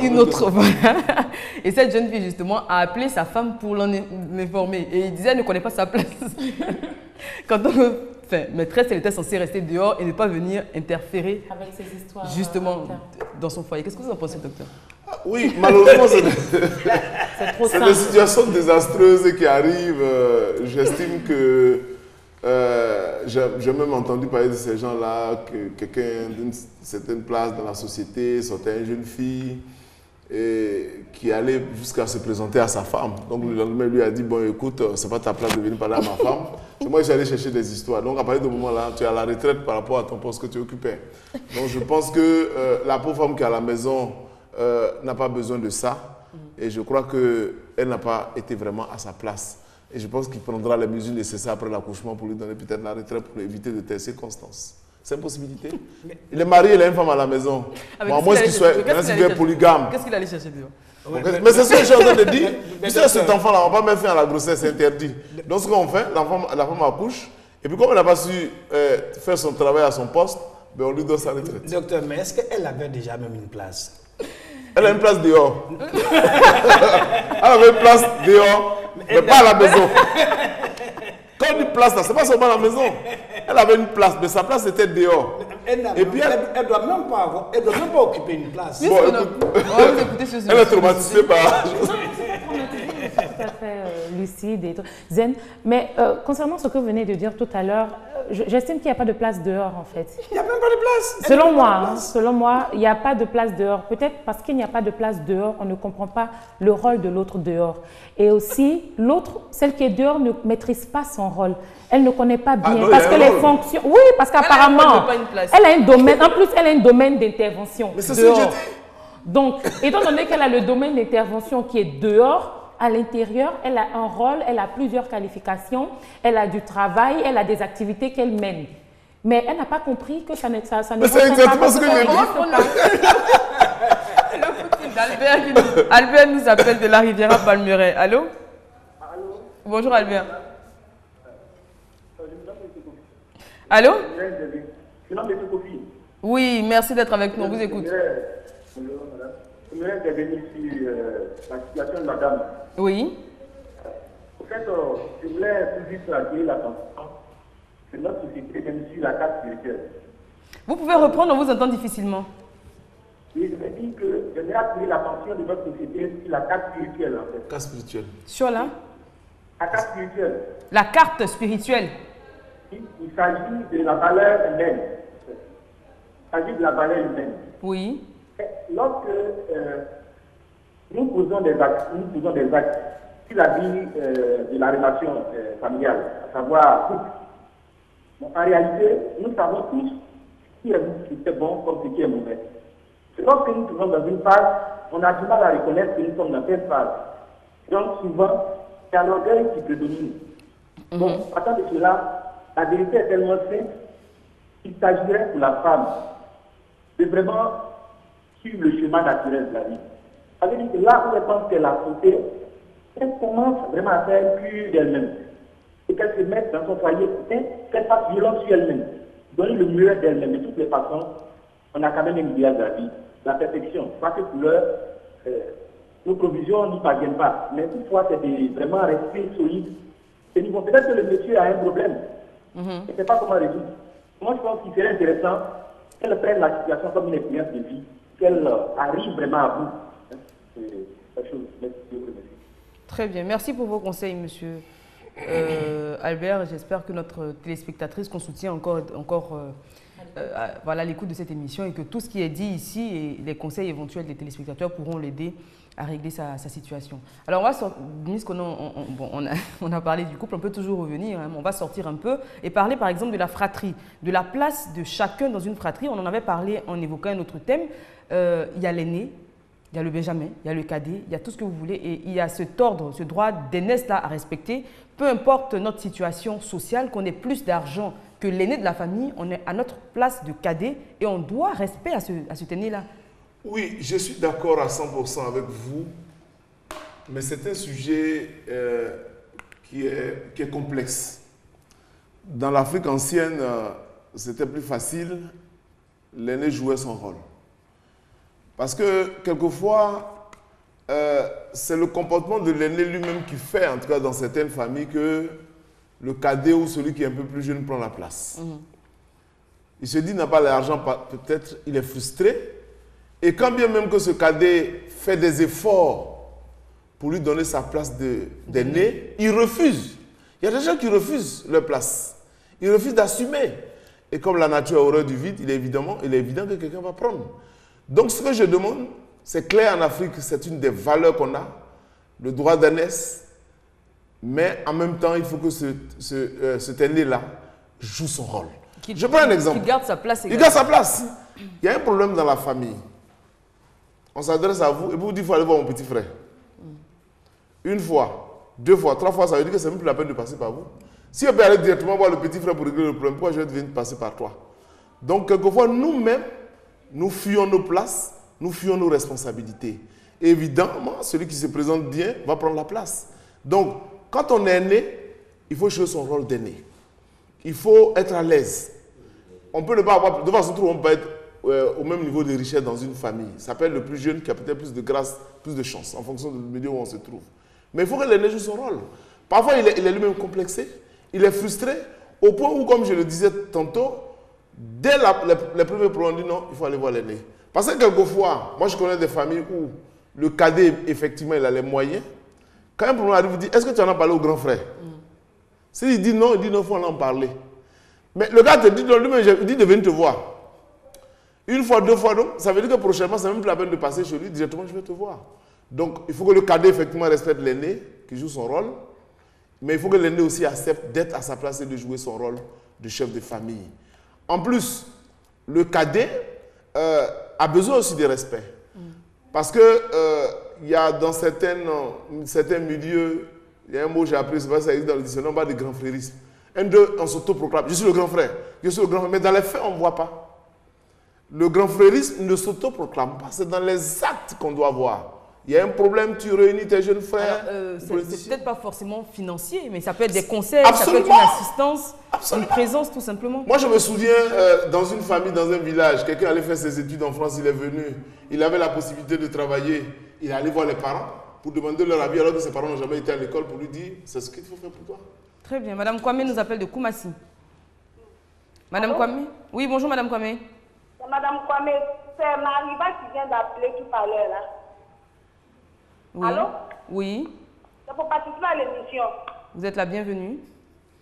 une autre, voilà. Et cette jeune fille, justement, a appelé sa femme pour l'en informer. Et il disait, elle ne connaît pas sa place. Quand maîtresse, elle était censée rester dehors et ne pas venir interférer avec ces histoires, justement dans son foyer. Qu'est-ce que vous en pensez, docteur? Oui, malheureusement, c'est des situations désastreuses qui arrivent. J'estime que j'ai même entendu parler de ces gens-là, que quelqu'un d'une certaine place dans la société sortait une jeune fille et qui allait jusqu'à se présenter à sa femme. Donc le lendemain, lui a dit, bon écoute, c'est pas ta place de venir parler à ma femme. C'est moi qui suis allé chercher des histoires. Donc à partir de ce moment-là, tu es à la retraite par rapport à ton poste que tu occupais. Donc je pense que la pauvre femme qui est à la maison n'a pas besoin de ça. Et je crois qu'elle n'a pas été vraiment à sa place. Et je pense qu'il prendra les mesures nécessaires après l'accouchement pour lui donner peut-être la retraite pour éviter de telles circonstances. C'est une possibilité. Il est marié, il a une femme à la maison. Bon, à moins qu'il soit polygame. Qu'est-ce qu'il allait chercher dehors? Mais c'est ce que je suis en train de dire. Tu sais, cet enfant-là, on ne va pas même faire à la grossesse, c'est interdit. Donc ce qu'on fait, la femme accouche, et puis comme elle n'a pas su faire son travail à son poste, ben, on lui donne sa retraite. Docteur, mais est-ce qu'elle avait déjà même une place? Elle a une place dehors. Elle avait une place dehors, mais pas à la maison. Quand on dit place, ce n'est pas seulement à la maison. Elle avait une place, mais sa place était dehors. Et puis elle ne doit même pas occuper une place. Bon, elle est traumatisée par... Tout à fait lucide et tout. Zen. Mais concernant ce que vous venez de dire tout à l'heure, j'estime qu'il n'y a pas de place dehors en fait. Il n'y a même pas de place. Selon moi, il n'y a pas de place dehors. Peut-être parce qu'il n'y a pas de place dehors, on ne comprend pas le rôle de l'autre dehors. Et aussi, l'autre, celle qui est dehors, ne maîtrise pas son rôle. Elle ne connaît pas bien. Non, parce que les fonctions... Oui, parce qu'apparemment, elle a un domaine. En plus, elle a un domaine d'intervention. Mais c'est ce que je dis. Donc, étant donné qu'elle a le domaine d'intervention qui est dehors, à l'intérieur, elle a un rôle, elle a plusieurs qualifications, elle a du travail, elle a des activités qu'elle mène. Mais elle n'a pas compris que ça ne c'est exactement ce que j'ai dit. Albert nous appelle de la Riviera Palmeraie. Allô? Allô? Bonjour Albert. Allô? Je m'appelle Kofi. Oui, merci d'être avec nous. On vous écoute. Je voudrais intervenir sur la situation de madame. Oui. En fait, je voulais tout juste attirer l'attention de notre société, même sur la carte spirituelle. Vous pouvez reprendre, on vous entend difficilement. Oui, je me dis que je voudrais attirer l'attention de notre société sur la carte spirituelle, en fait. Carte spirituelle. Sur la carte spirituelle. La carte spirituelle. Il s'agit de la valeur humaine. Il s'agit de la valeur humaine. Oui. Lorsque nous posons des actes sur la vie de la relation familiale, à savoir couple, bon, en réalité, nous savons tous ce qui est bon comme ce qui est mauvais. C'est lorsque nous sommes dans une phase, on a du mal à reconnaître que nous sommes dans cette phase. Donc souvent, c'est un orgueil qui prédomine. Bon, partant de cela, la vérité est tellement simple qu'il s'agirait pour la femme de vraiment suivre le chemin naturel de la vie. Ça veut dire que là où elle pense qu'elle a sauté, elle commence vraiment à faire plus d'elle-même. Et qu'elle se mette dans son foyer, qu'elle fasse violence sur elle-même, donner le meilleur d'elle-même. De toutes les façons, on a quand même un idéal de la vie, la perfection. Pas que pour l'heure, nos provisions n'y parviennent pas. Mais toutefois, c'est de vraiment rester solide. Peut-être que le monsieur a un problème. Je ne sais pas comment résoudre. Moi, je pense qu'il serait intéressant qu'elle prenne la situation comme une expérience de vie, qu'elle arrive vraiment à bout. C'est la chose. Très bien. Merci pour vos conseils, monsieur Albert. J'espère que notre téléspectatrice qu'on soutient encore voilà, l'écoute de cette émission et que tout ce qui est dit ici et les conseils éventuels des téléspectateurs pourront l'aider à régler sa situation. Alors, on va sortir, on a parlé du couple, on peut toujours revenir, hein, on va sortir un peu et parler par exemple de la fratrie, de la place de chacun dans une fratrie. On en avait parlé en évoquant un autre thème. Il y a l'aîné, il y a le benjamin, il y a le cadet, il y a tout ce que vous voulez et il y a cet ordre, ce droit d'aînesse là à respecter. Peu importe notre situation sociale, qu'on ait plus d'argent que l'aîné de la famille, on est à notre place de cadet et on doit respecter à cet aîné-là. Oui, je suis d'accord à 100% avec vous, mais c'est un sujet qui est complexe. Dans l'Afrique ancienne, c'était plus facile, l'aîné jouait son rôle. Parce que quelquefois, c'est le comportement de l'aîné lui-même qui fait, en tout cas dans certaines familles, que le cadet ou celui qui est un peu plus jeune prend la place. Il se dit qu'il n'a pas l'argent, peut-être il est frustré. Et quand bien même que ce cadet fait des efforts pour lui donner sa place d'aîné, il refuse. Il y a des gens qui refusent leur place. Ils refusent d'assumer. Et comme la nature a horreur du vide, il est évident que quelqu'un va prendre. Donc ce que je demande, c'est clair en Afrique, c'est une des valeurs qu'on a, le droit d'aînesse, mais en même temps, il faut que cet aîné-là joue son rôle. Je prends un exemple. Il garde sa place. Il garde sa place. Il y a un problème dans la famille. On s'adresse à vous et vous dites qu'il faut aller voir mon petit frère. Une fois, deux fois, trois fois, ça veut dire que ce n'est même plus la peine de passer par vous. Si on peut aller directement voir le petit frère pour régler le problème, pourquoi je vais venir passer par toi? Donc, quelquefois, nous-mêmes, nous fuyons nos places, nous fuyons nos responsabilités. Et évidemment, celui qui se présente bien va prendre la place. Donc, quand on est aîné, il faut jouer son rôle d'aîné. Il faut être à l'aise. On peut ne pas avoir, de façon on peut être au même niveau de richesse dans une famille. Ça s'appelle le plus jeune qui a peut-être plus de grâce, plus de chance, en fonction du milieu où on se trouve. Mais il faut que l'aîné joue son rôle. Parfois, il est lui-même complexé, il est frustré, au point où, comme je le disais tantôt, dès les premiers problèmes, on dit non, il faut aller voir l'aîné. Parce que quelquefois, moi je connais des familles où le cadet, effectivement, il a les moyens. Quand un problème arrive, il dit, est-ce que tu en as parlé au grand frère? S'il dit non, il faut en parler. Mais le gars te dit, non, lui-même, il dit de venir te voir. Une fois, deux fois, donc, ça veut dire que prochainement, ce n'est même plus la peine de passer chez lui, directement, je vais te voir. Donc, il faut que le cadet, effectivement, respecte l'aîné, qui joue son rôle, mais il faut que l'aîné aussi accepte d'être à sa place et de jouer son rôle de chef de famille. En plus, le cadet a besoin aussi de respect. Parce que il y a dans certains milieux, il y a un mot que j'ai appris, c'est pas ça existe dans le dictionnaire, on parle de grand frérisme. Un d'eux, on s'autoproclame. Je suis le grand frère. Je suis le grand frère. Mais dans les faits, on ne voit pas. Le grand frérisme ne s'autoproclame pas. C'est dans les actes qu'on doit voir. Il y a un problème, tu réunis tes jeunes frères. C'est peut-être pas forcément financier, mais ça peut être des conseils, Absolument. ça peut être une assistance, Absolument. une présence tout simplement. Moi, je me souviens, dans une famille, dans un village, quelqu'un allait faire ses études en France, il est venu, il avait la possibilité de travailler, il est allé voir les parents pour demander leur avis alors que ses parents n'ont jamais été à l'école pour lui dire, c'est ce qu'il faut faire pour toi. Très bien. Madame Kwame nous appelle de Koumassi. Madame Allô? Kwame? Oui, bonjour Madame Kwame. C'est Madame Kwame, c'est Mariva qui vient d'appeler tout à l'heure là. Oui. Allô? Oui. C'est pour participer à l'émission. Vous êtes la bienvenue.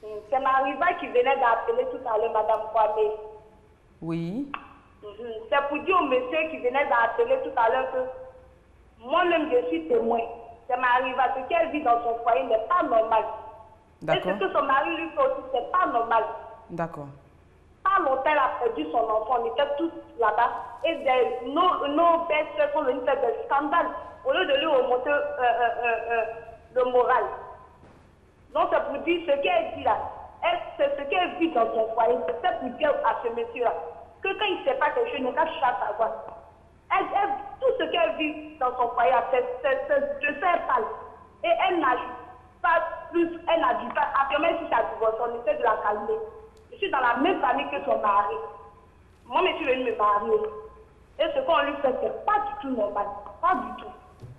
C'est Mariva qui venait d'appeler tout à l'heure Madame Kwame. Oui. C'est pour dire au monsieur qui venait d'appeler tout à l'heure que moi-même je suis témoin. C'est Mariva, ce qu'elle vit dans son foyer n'est pas normal. Et ce D'accord. que son mari lui fait aussi, c'est pas normal. D'accord. Pas longtemps, elle a perdu son enfant, on était tous là-bas. Et nos bêtes sont venues faire des scandales au lieu de lui remonter le moral. Donc c'est pour dire ce qu'elle dit là. C'est ce qu'elle vit dans son foyer. C'est pour dire à ce monsieur-là que quand il ne sait pas quelque chose, il n'a qu'à chercher à savoir. Tout ce qu'elle vit dans son foyer, je sais pas. Et elle n'ajoute pas plus, elle n'ajoute pas. Après, même si ça divorce, on essaie de la calmer. Je suis dans la même famille que son mari. Moi, je suis venue me marier. Et ce qu'on lui fait, c'est pas du tout normal. Pas du tout.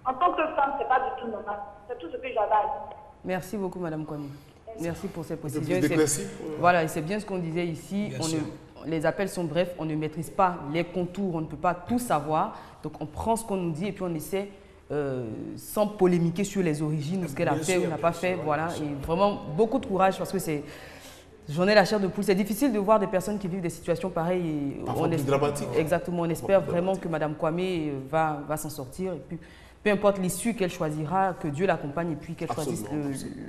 En tant que femme, c'est pas du tout normal. C'est tout ce que j'avais à dire. Merci beaucoup Madame Kwame. Merci pour ces Un peu précisions. plus d'éclaircie. Voilà, et c'est bien ce qu'on disait ici. Les appels sont brefs, on ne maîtrise pas les contours, on ne peut pas tout savoir. Donc on prend ce qu'on nous dit et puis on essaie, sans polémiquer sur les origines, ce qu'elle a fait ou n'a pas fait. Voilà, et vraiment beaucoup de courage parce que c'est... J'en ai la chair de poule. C'est difficile de voir des personnes qui vivent des situations pareilles. Et parfois plus dramatiques. Exactement. On espère vraiment que Madame Kwame va s'en sortir. Et puis, peu importe l'issue qu'elle choisira, que Dieu l'accompagne et puis qu'elle choisisse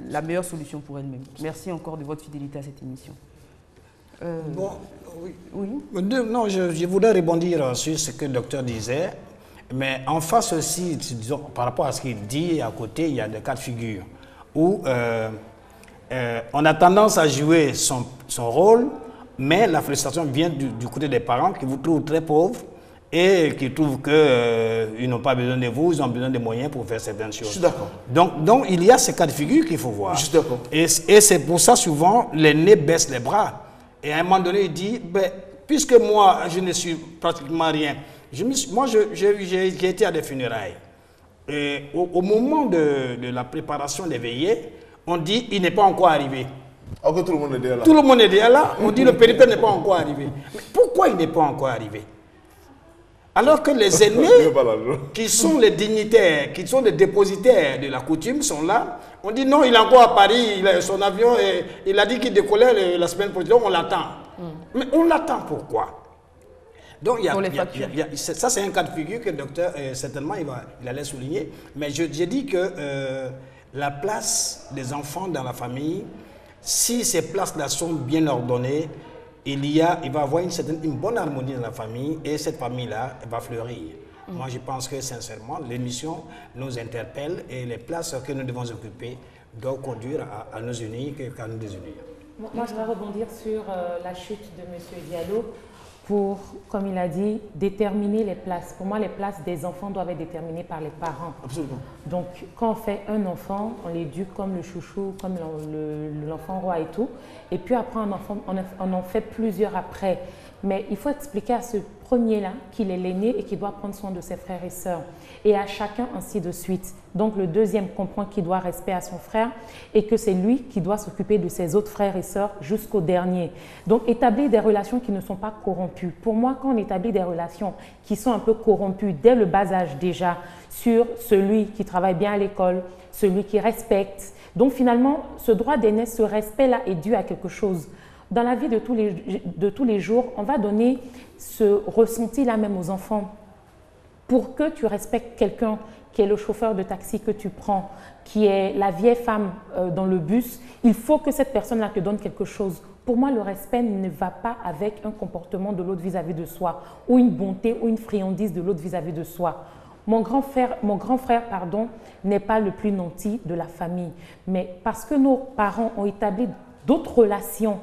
la meilleure solution pour elle-même. Merci encore de votre fidélité à cette émission. Bon, oui. Oui. Non, je voudrais rebondir sur ce que le docteur disait, mais en face aussi, disons, par rapport à ce qu'il dit, à côté, il y a des cas de figure où on a tendance à jouer son rôle, mais la frustration vient du côté des parents qui vous trouvent très pauvres et qui trouvent qu'ils n'ont pas besoin de vous, ils ont besoin de moyens pour faire certaines choses. Je suis d'accord. Donc, il y a ces cas de figure qu'il faut voir. Je suis d'accord. Et c'est pour ça, souvent, l'aîné baisse les bras. Et à un moment donné, il dit, ben, puisque moi, je ne suis pratiquement rien, j'ai été à des funérailles. Et au moment de la préparation des veillées, on dit, il n'est pas encore arrivé. Alors que tout le monde est déjà là. Tout le monde est déjà là, on dit, le péripère n'est pas encore arrivé. Mais pourquoi il n'est pas encore arrivé? Alors que les aînés, qui sont les dignitaires, qui sont les dépositaires de la coutume, sont là. On dit non, il est encore à Paris, il a son avion, et il a dit qu'il décollait la semaine prochaine, on l'attend. Mais on l'attend pourquoi? Donc, ça c'est un cas de figure que le docteur, certainement, il allait souligner. Mais je dis que la place des enfants dans la famille, si ces places-là sont bien ordonnées, il va avoir une bonne harmonie dans la famille et cette famille-là va fleurir. Moi, je pense que sincèrement, l'émission nous interpelle et les places que nous devons occuper doivent conduire à nous unir qu'à nous désunir. Moi, je vais rebondir sur la chute de M. Diallo pour, comme il a dit, déterminer les places. Pour moi, les places des enfants doivent être déterminées par les parents. Absolument. Donc, quand on fait un enfant, on l'éduque comme le chouchou, comme l'enfant roi et tout. Et puis après, on en fait plusieurs après. Mais il faut expliquer à ce premier-là qu'il est l'aîné et qu'il doit prendre soin de ses frères et sœurs. Et à chacun, ainsi de suite. Donc, le deuxième comprend qu'il doit respect à son frère et que c'est lui qui doit s'occuper de ses autres frères et sœurs jusqu'au dernier. Donc, établir des relations qui ne sont pas corrompues. Pour moi, quand on établit des relations qui sont un peu corrompues dès le bas âge déjà, sur celui qui travaille bien à l'école, celui qui respecte. Donc, finalement, ce droit d'aînesse, ce respect-là est dû à quelque chose. Dans la vie de tous les jours, on va donner ce ressenti-là même aux enfants. Pour que tu respectes quelqu'un qui est le chauffeur de taxi que tu prends, qui est la vieille femme dans le bus, il faut que cette personne-là te donne quelque chose. Pour moi, le respect ne va pas avec un comportement de l'autre vis-à-vis de soi, ou une bonté ou une friandise de l'autre vis-à-vis de soi. Mon grand frère, pardon, n'est pas le plus nanti de la famille. Mais parce que nos parents ont établi d'autres relations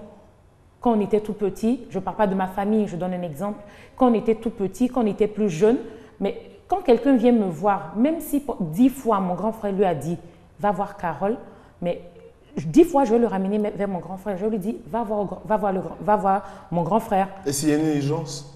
quand on était tout petit, je ne parle pas de ma famille, je donne un exemple, quand on était tout petit, quand on était plus jeune, mais quand quelqu'un vient me voir, même si 10 fois mon grand frère lui a dit « va voir Carole », mais 10 fois je vais le ramener vers mon grand frère, je lui dis « va voir mon grand frère ». Et s'il y a une urgence?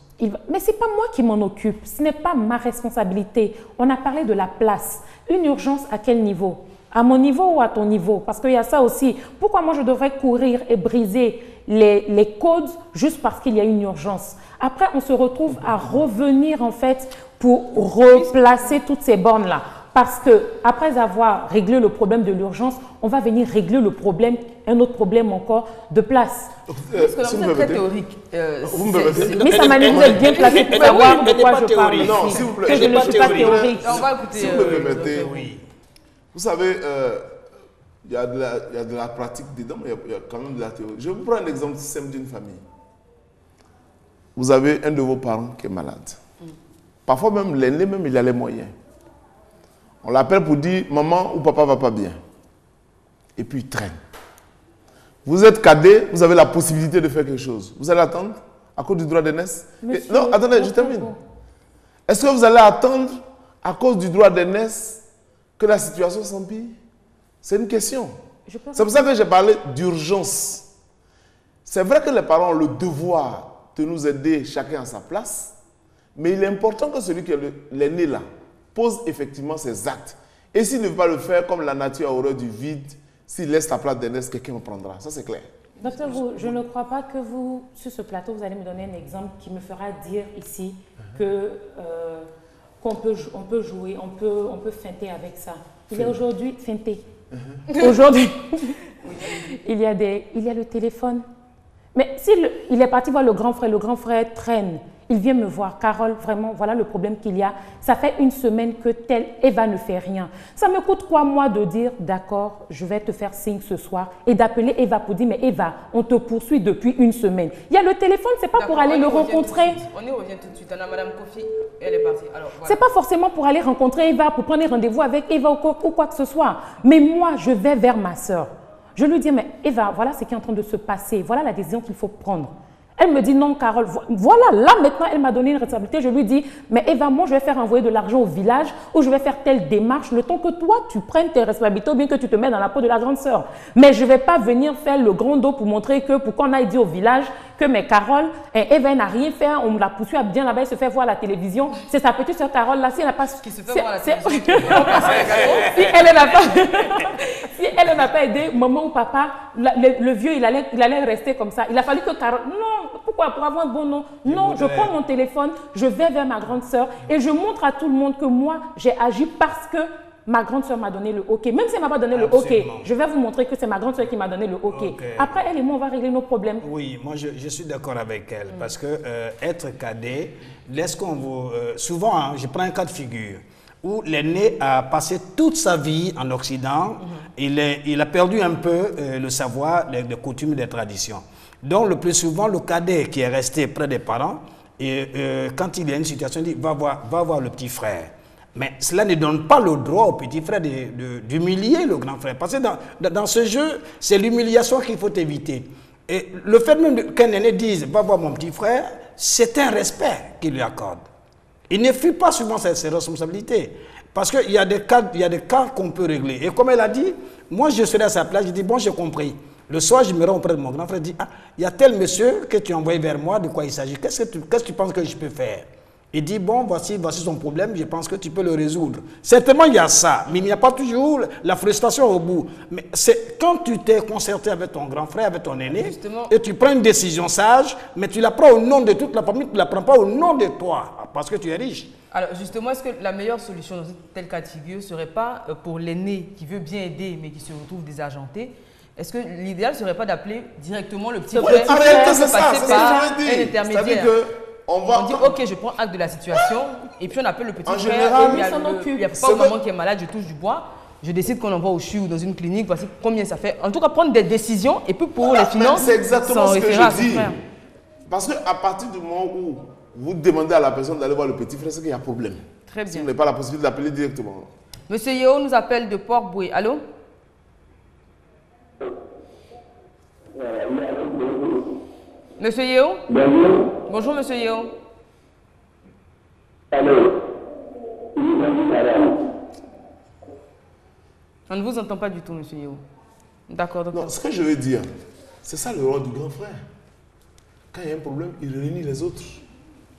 Mais ce n'est pas moi qui m'en occupe, ce n'est pas ma responsabilité. On a parlé de la place. Une urgence à quel niveau? À mon niveau ou à ton niveau? Parce qu'il y a ça aussi. Pourquoi moi je devrais courir et briser les codes juste parce qu'il y a une urgence? Après, on se retrouve à revenir en fait pour replacer toutes ces bornes-là. Parce qu'après avoir réglé le problème de l'urgence, on va venir régler le problème, un autre problème encore de place. Parce que là, c'est très théorique. Mais ça m'a dit que vous êtes bien placé pour savoir de quoi je parle. Non, s'il vous plaît. Que je ne suis pas théorique. On va écouter. Si vous me permettez, vous savez, il y a de la pratique dedans, mais il y a quand même de la théorie. Je vais vous prendre un exemple simple d'une famille. Vous avez un de vos parents qui est malade. Parfois même, l'aîné, même, il a les moyens. On l'appelle pour dire, maman ou papa va pas bien. Et puis il traîne. Vous êtes cadet, vous avez la possibilité de faire quelque chose. Vous allez attendre à cause du droit d'aînesse? Non, attendez, je termine. Est-ce que vous allez attendre à cause du droit d'aînesse que la situation s'empire? C'est une question. C'est pour ça que j'ai parlé d'urgence. C'est vrai que les parents ont le devoir de nous aider chacun à sa place, mais il est important que celui qui est l'aîné là pose effectivement ses actes. Et s'il ne veut pas le faire, comme la nature a horreur du vide, s'il laisse la place d'aînesse, quelqu'un le prendra. Ça, c'est clair. Docteur, je ne crois pas que vous, sur ce plateau, vous allez me donner un exemple qui me fera dire ici qu'on peut jouer, on peut feinter avec ça. Il est aujourd'hui feinté. Aujourd'hui, il y a le téléphone. Mais s'il est parti voir le grand frère traîne. Il vient me voir, Carole, vraiment, voilà le problème qu'il y a. Ça fait une semaine que telle Eva ne fait rien. Ça me coûte 3 mois de dire, d'accord, je vais te faire signe ce soir et d'appeler Eva pour dire, mais Eva, on te poursuit depuis une semaine. Il y a le téléphone, c'est pas pour aller le rencontrer. On y revient tout de suite. On a Madame Kofi, elle est partie. Voilà. C'est pas forcément pour aller rencontrer Eva, pour prendre rendez-vous avec Eva ou quoi que ce soit. Mais moi, je vais vers ma soeur. Je lui dis, mais Eva, voilà ce qui est en train de se passer. Voilà la décision qu'il faut prendre. Elle me dit non, Carole, voilà, là maintenant, elle m'a donné une responsabilité. Je lui dis, mais Eva, moi, je vais faire envoyer de l'argent au village ou je vais faire telle démarche le temps que toi, tu prennes tes responsabilités ou bien que tu te mets dans la peau de la grande sœur. Mais je ne vais pas venir faire le grand dos pour montrer que, pour qu'on aille dire au village que, mais Carole, Eva n'a rien fait, on la poursuit bien là-bas, elle se fait voir à la télévision. C'est sa petite sœur Carole, là, si elle n'a pas... Qui se fait voir à la télévision. Si elle n'a pas aidé maman ou papa, le vieux, il allait rester comme ça. Il a fallu que Carole... Non, pourquoi? Pour avoir un bon nom. Non, je prends mon téléphone, je vais vers ma grande sœur et je montre à tout le monde que moi, j'ai agi parce que ma grande sœur m'a donné le OK. Même si elle ne m'a pas donné le OK, je vais vous montrer que c'est ma grande sœur qui m'a donné le OK. Après, elle et moi, on va régler nos problèmes. Oui, moi, je suis d'accord avec elle parce que être cadet, laisse qu'on vous... souvent, hein, je prends un cas de figure où l'aîné a passé toute sa vie en Occident. Il a perdu un peu le savoir, les coutumes, les traditions. Donc, le plus souvent, le cadet qui est resté près des parents, et quand il y a une situation, il dit va voir le petit frère. Mais cela ne donne pas le droit au petit frère d'humilier le grand frère. Parce que dans ce jeu, c'est l'humiliation qu'il faut éviter. Et le fait même qu'un aîné dise va voir mon petit frère, c'est un respect qu'il lui accorde. Il ne fuit pas souvent ses responsabilités. Parce qu'il y a des cas qu'on peut régler. Et comme elle a dit, moi je serai à sa place, je dis bon, j'ai compris. Le soir, je me rends auprès de mon grand frère et dis, ah, il y a tel monsieur que tu as envoyé vers moi, de quoi il s'agit? Qu'est-ce que tu penses que je peux faire? Il dit, bon, voici son problème, je pense que tu peux le résoudre. Certainement, il y a ça, mais il n'y a pas toujours la frustration au bout. Mais c'est quand tu t'es concerté avec ton grand frère, avec ton aîné, justement, et tu prends une décision sage, mais tu la prends au nom de toute la famille, tu ne la prends pas au nom de toi, parce que tu es riche. Alors justement, est-ce que la meilleure solution dans tel cas de figure ne serait pas pour l'aîné qui veut bien aider, mais qui se retrouve désargenté? Est-ce que l'idéal ne serait pas d'appeler directement le petit frère c'est ça, passer par un intermédiaire? On dit ok, je prends acte de la situation et puis on appelle le petit frère. Général, il y a pas maman qui est malade, je touche du bois. Je décide qu'on envoie au CHU ou dans une clinique, voici combien ça fait. En tout cas, prendre des décisions et puis pour les finances, c'est exactement ce que je dis. Parce qu'à partir du moment où vous demandez à la personne d'aller voir le petit frère, c'est qu'il y a problème. Très Si bien. vous n'avez pas la possibilité d'appeler directement. Monsieur Yeo nous appelle de Port-Boué. Allô? Monsieur Yeo? Bonjour, monsieur Yeo. On ne vous entend pas du tout, monsieur Yeo. D'accord, docteur. Non, ce que je veux dire, c'est ça le rôle du grand frère. Quand il y a un problème, il réunit les autres.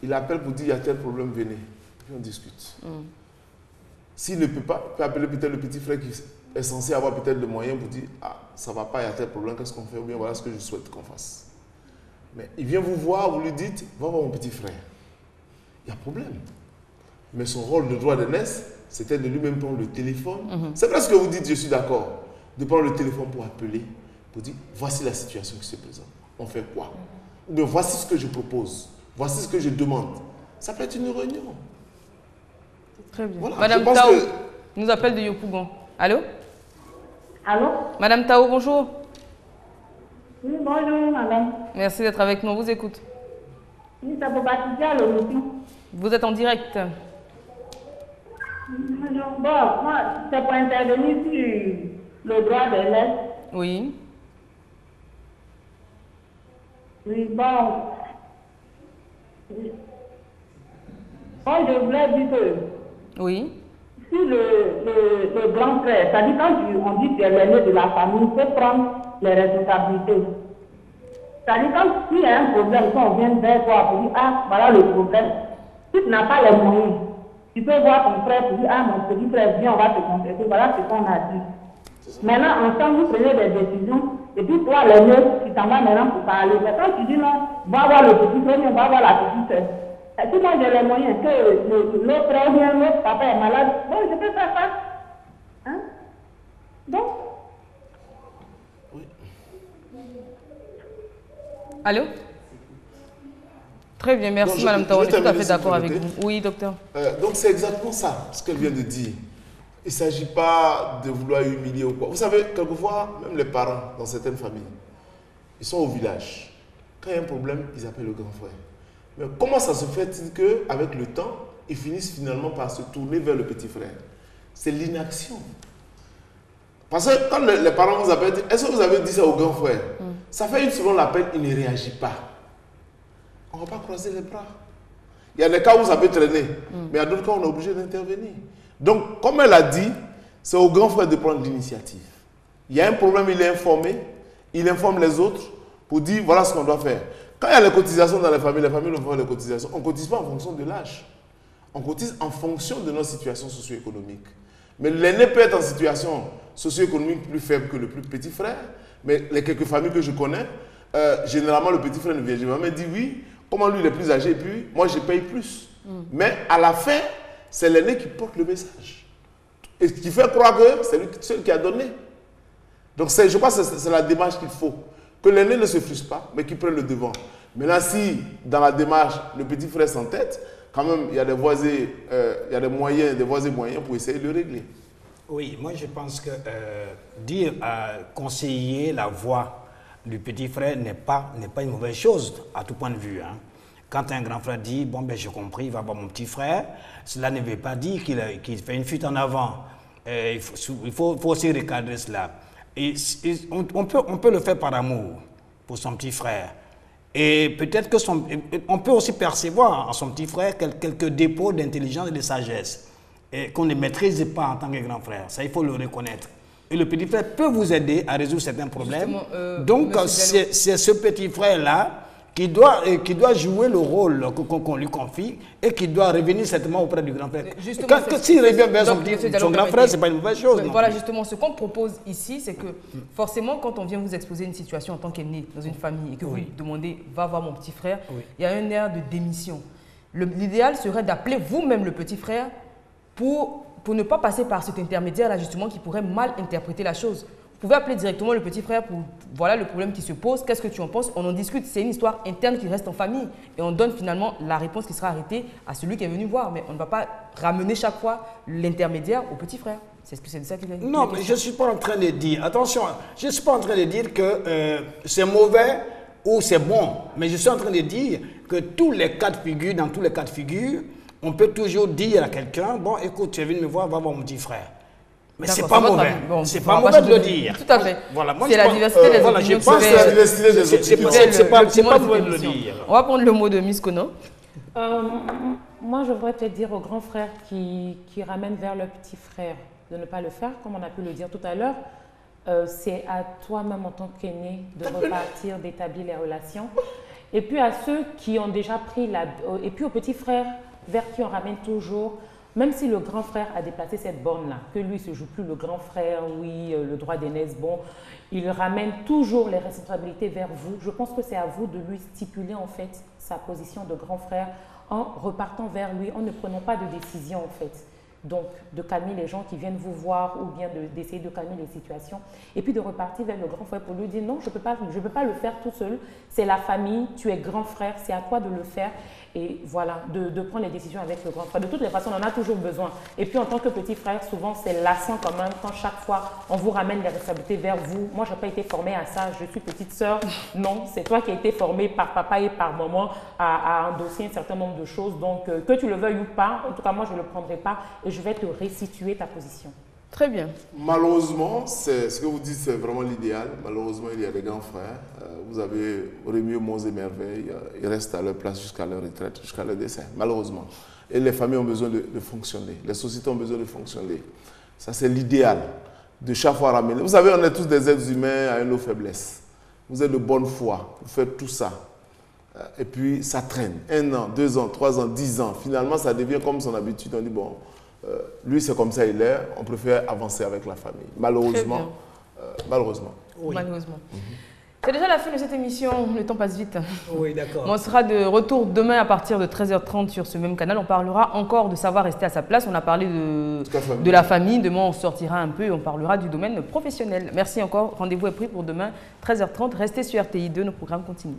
Il appelle pour dire il y a tel problème, venez. Puis on discute. S'il ne peut pas, il peut appeler peut-être le petit frère qui est censé avoir peut-être le moyen pour dire ah, ça ne va pas, il y a tel problème, qu'est-ce qu'on fait? Ou bien voilà ce que je souhaite qu'on fasse. Mais il vient vous voir, vous lui dites va voir mon petit frère. Il y a problème. Mais son rôle de droit d'aînesse, c'était de lui-même prendre le téléphone. C'est vrai ce que vous dites, je suis d'accord. De prendre le téléphone pour appeler, pour dire voici la situation qui se présente. On fait quoi? Ou bien voici ce que je propose. Voici ce que je demande. Ça peut être une réunion. Très bien. Voilà, Madame je pense Tao que- nous appelle de Yopougon. Allô? Allô? Madame Tao, bonjour. Oui, bonjour, madame. Merci d'être avec nous. On vous écoute. Oui, ça peut participer à l'émission. Vous êtes en direct. Bonjour. Bon, moi, c'est pour intervenir sur le droit de l'Est. Oui. Oui, bon. Moi, je voulais dire que Oui. si le grand frère, c'est-à-dire quand on dit que l'aîné de la famille peut prendre les responsabilités. C'est-à-dire quand s'il y a un problème, quand on vient vers toi pour dire ah, voilà le problème. Si tu n'as pas les moyens, tu peux voir ton frère pour dire ah, mon petit frère, viens, on va te compléter. Voilà ce qu'on a dit. Maintenant, ensemble, vous prenez des décisions, et puis toi, l'aîné, tu t'en vas maintenant pour parler. Mais quand tu dis non, va voir le petit frère, on va voir la petite soeur. Et puis moi, j'ai les moyens que l'autre frère vient, l'autre papa est malade. Bon, je peux faire ça. Hein? Donc, Allô? Très bien, merci Non, je- Madame je Tao. On vais est tout à terminer, fait s'il vous d'accord avec plaît. vous. Oui, docteur. Donc c'est exactement ça, ce qu'elle vient de dire. Il ne s'agit pas de vouloir humilier ou quoi. Vous savez, quelquefois, même les parents dans certaines familles, ils sont au village. Quand il y a un problème, ils appellent le grand frère. Mais comment ça se fait-il qu'avec le temps, ils finissent finalement par se tourner vers le petit frère? C'est l'inaction. Parce que quand les parents vous appellent, est-ce que vous avez dit ça au grand frère? Ça fait une seconde l'appel, il ne réagit pas. On ne va pas croiser les bras. Il y a des cas où ça peut traîner, mais il y a d'autres cas où on est obligé d'intervenir. Donc, comme elle a dit, c'est au grand frère de prendre l'initiative. Il y a un problème, il est informé, il informe les autres pour dire voilà ce qu'on doit faire. Quand il y a les cotisations dans les familles vont faire les cotisations. On ne cotise pas en fonction de l'âge. On cotise en fonction de notre situation socio-économique. Mais l'aîné peut être en situation socio-économique plus faible que le plus petit frère. Mais les quelques familles que je connais, généralement le petit frère ne vient jamais dire oui, comment lui il est plus âgé et puis moi je paye plus. Mais à la fin, c'est l'aîné qui porte le message. Et qui fait croire que c'est lui seul qui a donné. Donc je crois que c'est la démarche qu'il faut. Que l'aîné ne se frustre pas, mais qu'il prenne le devant. Maintenant, si dans la démarche, le petit frère s'entête, quand même, il y a des voisins, il y a des moyens, des voies et moyens pour essayer de le régler. Oui, moi je pense que dire à conseiller la voix du petit frère n'est pas une mauvaise chose à tout point de vue. Hein. Quand un grand frère dit, bon ben j'ai compris, il va voir mon petit frère, cela ne veut pas dire qu'il fait une fuite en avant. Il faut aussi recadrer cela. Et on peut le faire par amour pour son petit frère. Et peut-être que on peut aussi percevoir en son petit frère quelques dépôts d'intelligence et de sagesse qu'on ne maîtrise pas en tant que grand frère. Ça, il faut le reconnaître. Et le petit frère peut vous aider à résoudre certains problèmes. Donc, c'est ce petit frère-là qui doit jouer le rôle qu'on lui confie et qui doit revenir certainement auprès du grand frère. S'il revient vers son grand frère, ce n'est pas une mauvaise chose. Voilà, justement, ce qu'on propose ici, c'est que forcément, quand on vient vous exposer une situation en tant qu'aîné dans une famille et que vous demandez « va voir mon petit frère il y a un air de démission. L'idéal serait d'appeler vous-même le petit frère pour ne pas passer par cet intermédiaire-là, justement, qui pourrait mal interpréter la chose. Vous pouvez appeler directement le petit frère pour voilà le problème qui se pose, qu'est-ce que tu en penses, on en discute, c'est une histoire interne qui reste en famille et on donne finalement la réponse qui sera arrêtée à celui qui est venu voir, mais on ne va pas ramener chaque fois l'intermédiaire au petit frère. C'est ça qu'il a dit. Non, mais je ne suis pas en train de dire, attention, je ne suis pas en train de dire que c'est mauvais où c'est bon. Mais je suis en train de dire que tous les cas de figure, dans tous les cas de figure, on peut toujours dire à quelqu'un, bon, écoute, tu es venu me voir, va voir mon petit frère. Mais c'est pas mauvais. Bon, c'est pas mauvais de le dire. Tout à fait. Voilà, c'est la diversité des voilà, opinions. Je pense c'est la diversité des opinions. c'est pas mauvais de le dire. On va prendre le mot de Miss Kono. Moi, je voudrais peut-être dire aux grands frères qui ramènent vers leur petit frère de ne pas le faire, comme on a pu le dire tout à l'heure. C'est à toi-même en tant qu'aîné de repartir, d'établir les relations. Et puis à ceux qui ont déjà pris et puis aux petits frères vers qui on ramène toujours, même si le grand frère a déplacé cette borne-là, que lui ne se joue plus le grand frère, oui, le droit d'aînesse, bon, il ramène toujours les responsabilités vers vous. Je pense que c'est à vous de lui stipuler en fait sa position de grand frère en repartant vers lui, en ne prenant pas de décision en fait. Donc, de calmer les gens qui viennent vous voir ou bien d'essayer de calmer les situations. Et puis de repartir vers le grand frère pour lui dire non, je ne peux pas le faire tout seul. C'est la famille, tu es grand frère, c'est à toi de le faire. Et voilà, de prendre les décisions avec le grand frère. De toutes les façons, on en a toujours besoin. Et puis en tant que petit frère, souvent c'est lassant quand même quand chaque fois on vous ramène les responsabilités vers vous. Moi, je n'ai pas été formée à ça, je suis petite sœur. Non, c'est toi qui as été formée par papa et par maman à endosser un certain nombre de choses. Donc, que tu le veuilles ou pas, en tout cas, moi, je ne le prendrai pas et je vais te restituer ta position. Très bien. Malheureusement, ce que vous dites, c'est vraiment l'idéal. Malheureusement, il y a des grands frères. Vous avez Rémieux, Monts et Merveilles. Ils restent à leur place jusqu'à leur retraite, jusqu'à leur décès, malheureusement. Et les familles ont besoin de fonctionner. Les sociétés ont besoin de fonctionner. Ça, c'est l'idéal de chaque fois ramener. Vous savez, on est tous des êtres humains à une lourde faiblesse. Vous êtes de bonne foi. Vous faites tout ça. Et puis, ça traîne. 1 an, 2 ans, 3 ans, 10 ans. Finalement, ça devient comme son habitude. On dit, bon, lui, c'est comme ça, il est. On préfère avancer avec la famille. Malheureusement. Malheureusement. Oui. Malheureusement. C'est déjà la fin de cette émission. Le temps passe vite. Oui, d'accord. On sera de retour demain à partir de 13h30 sur ce même canal. On parlera encore de savoir rester à sa place. On a parlé de la famille. Demain, on sortira un peu et on parlera du domaine professionnel. Merci encore. Rendez-vous est pris pour demain, 13h30. Restez sur RTI2. Nos programmes continuent.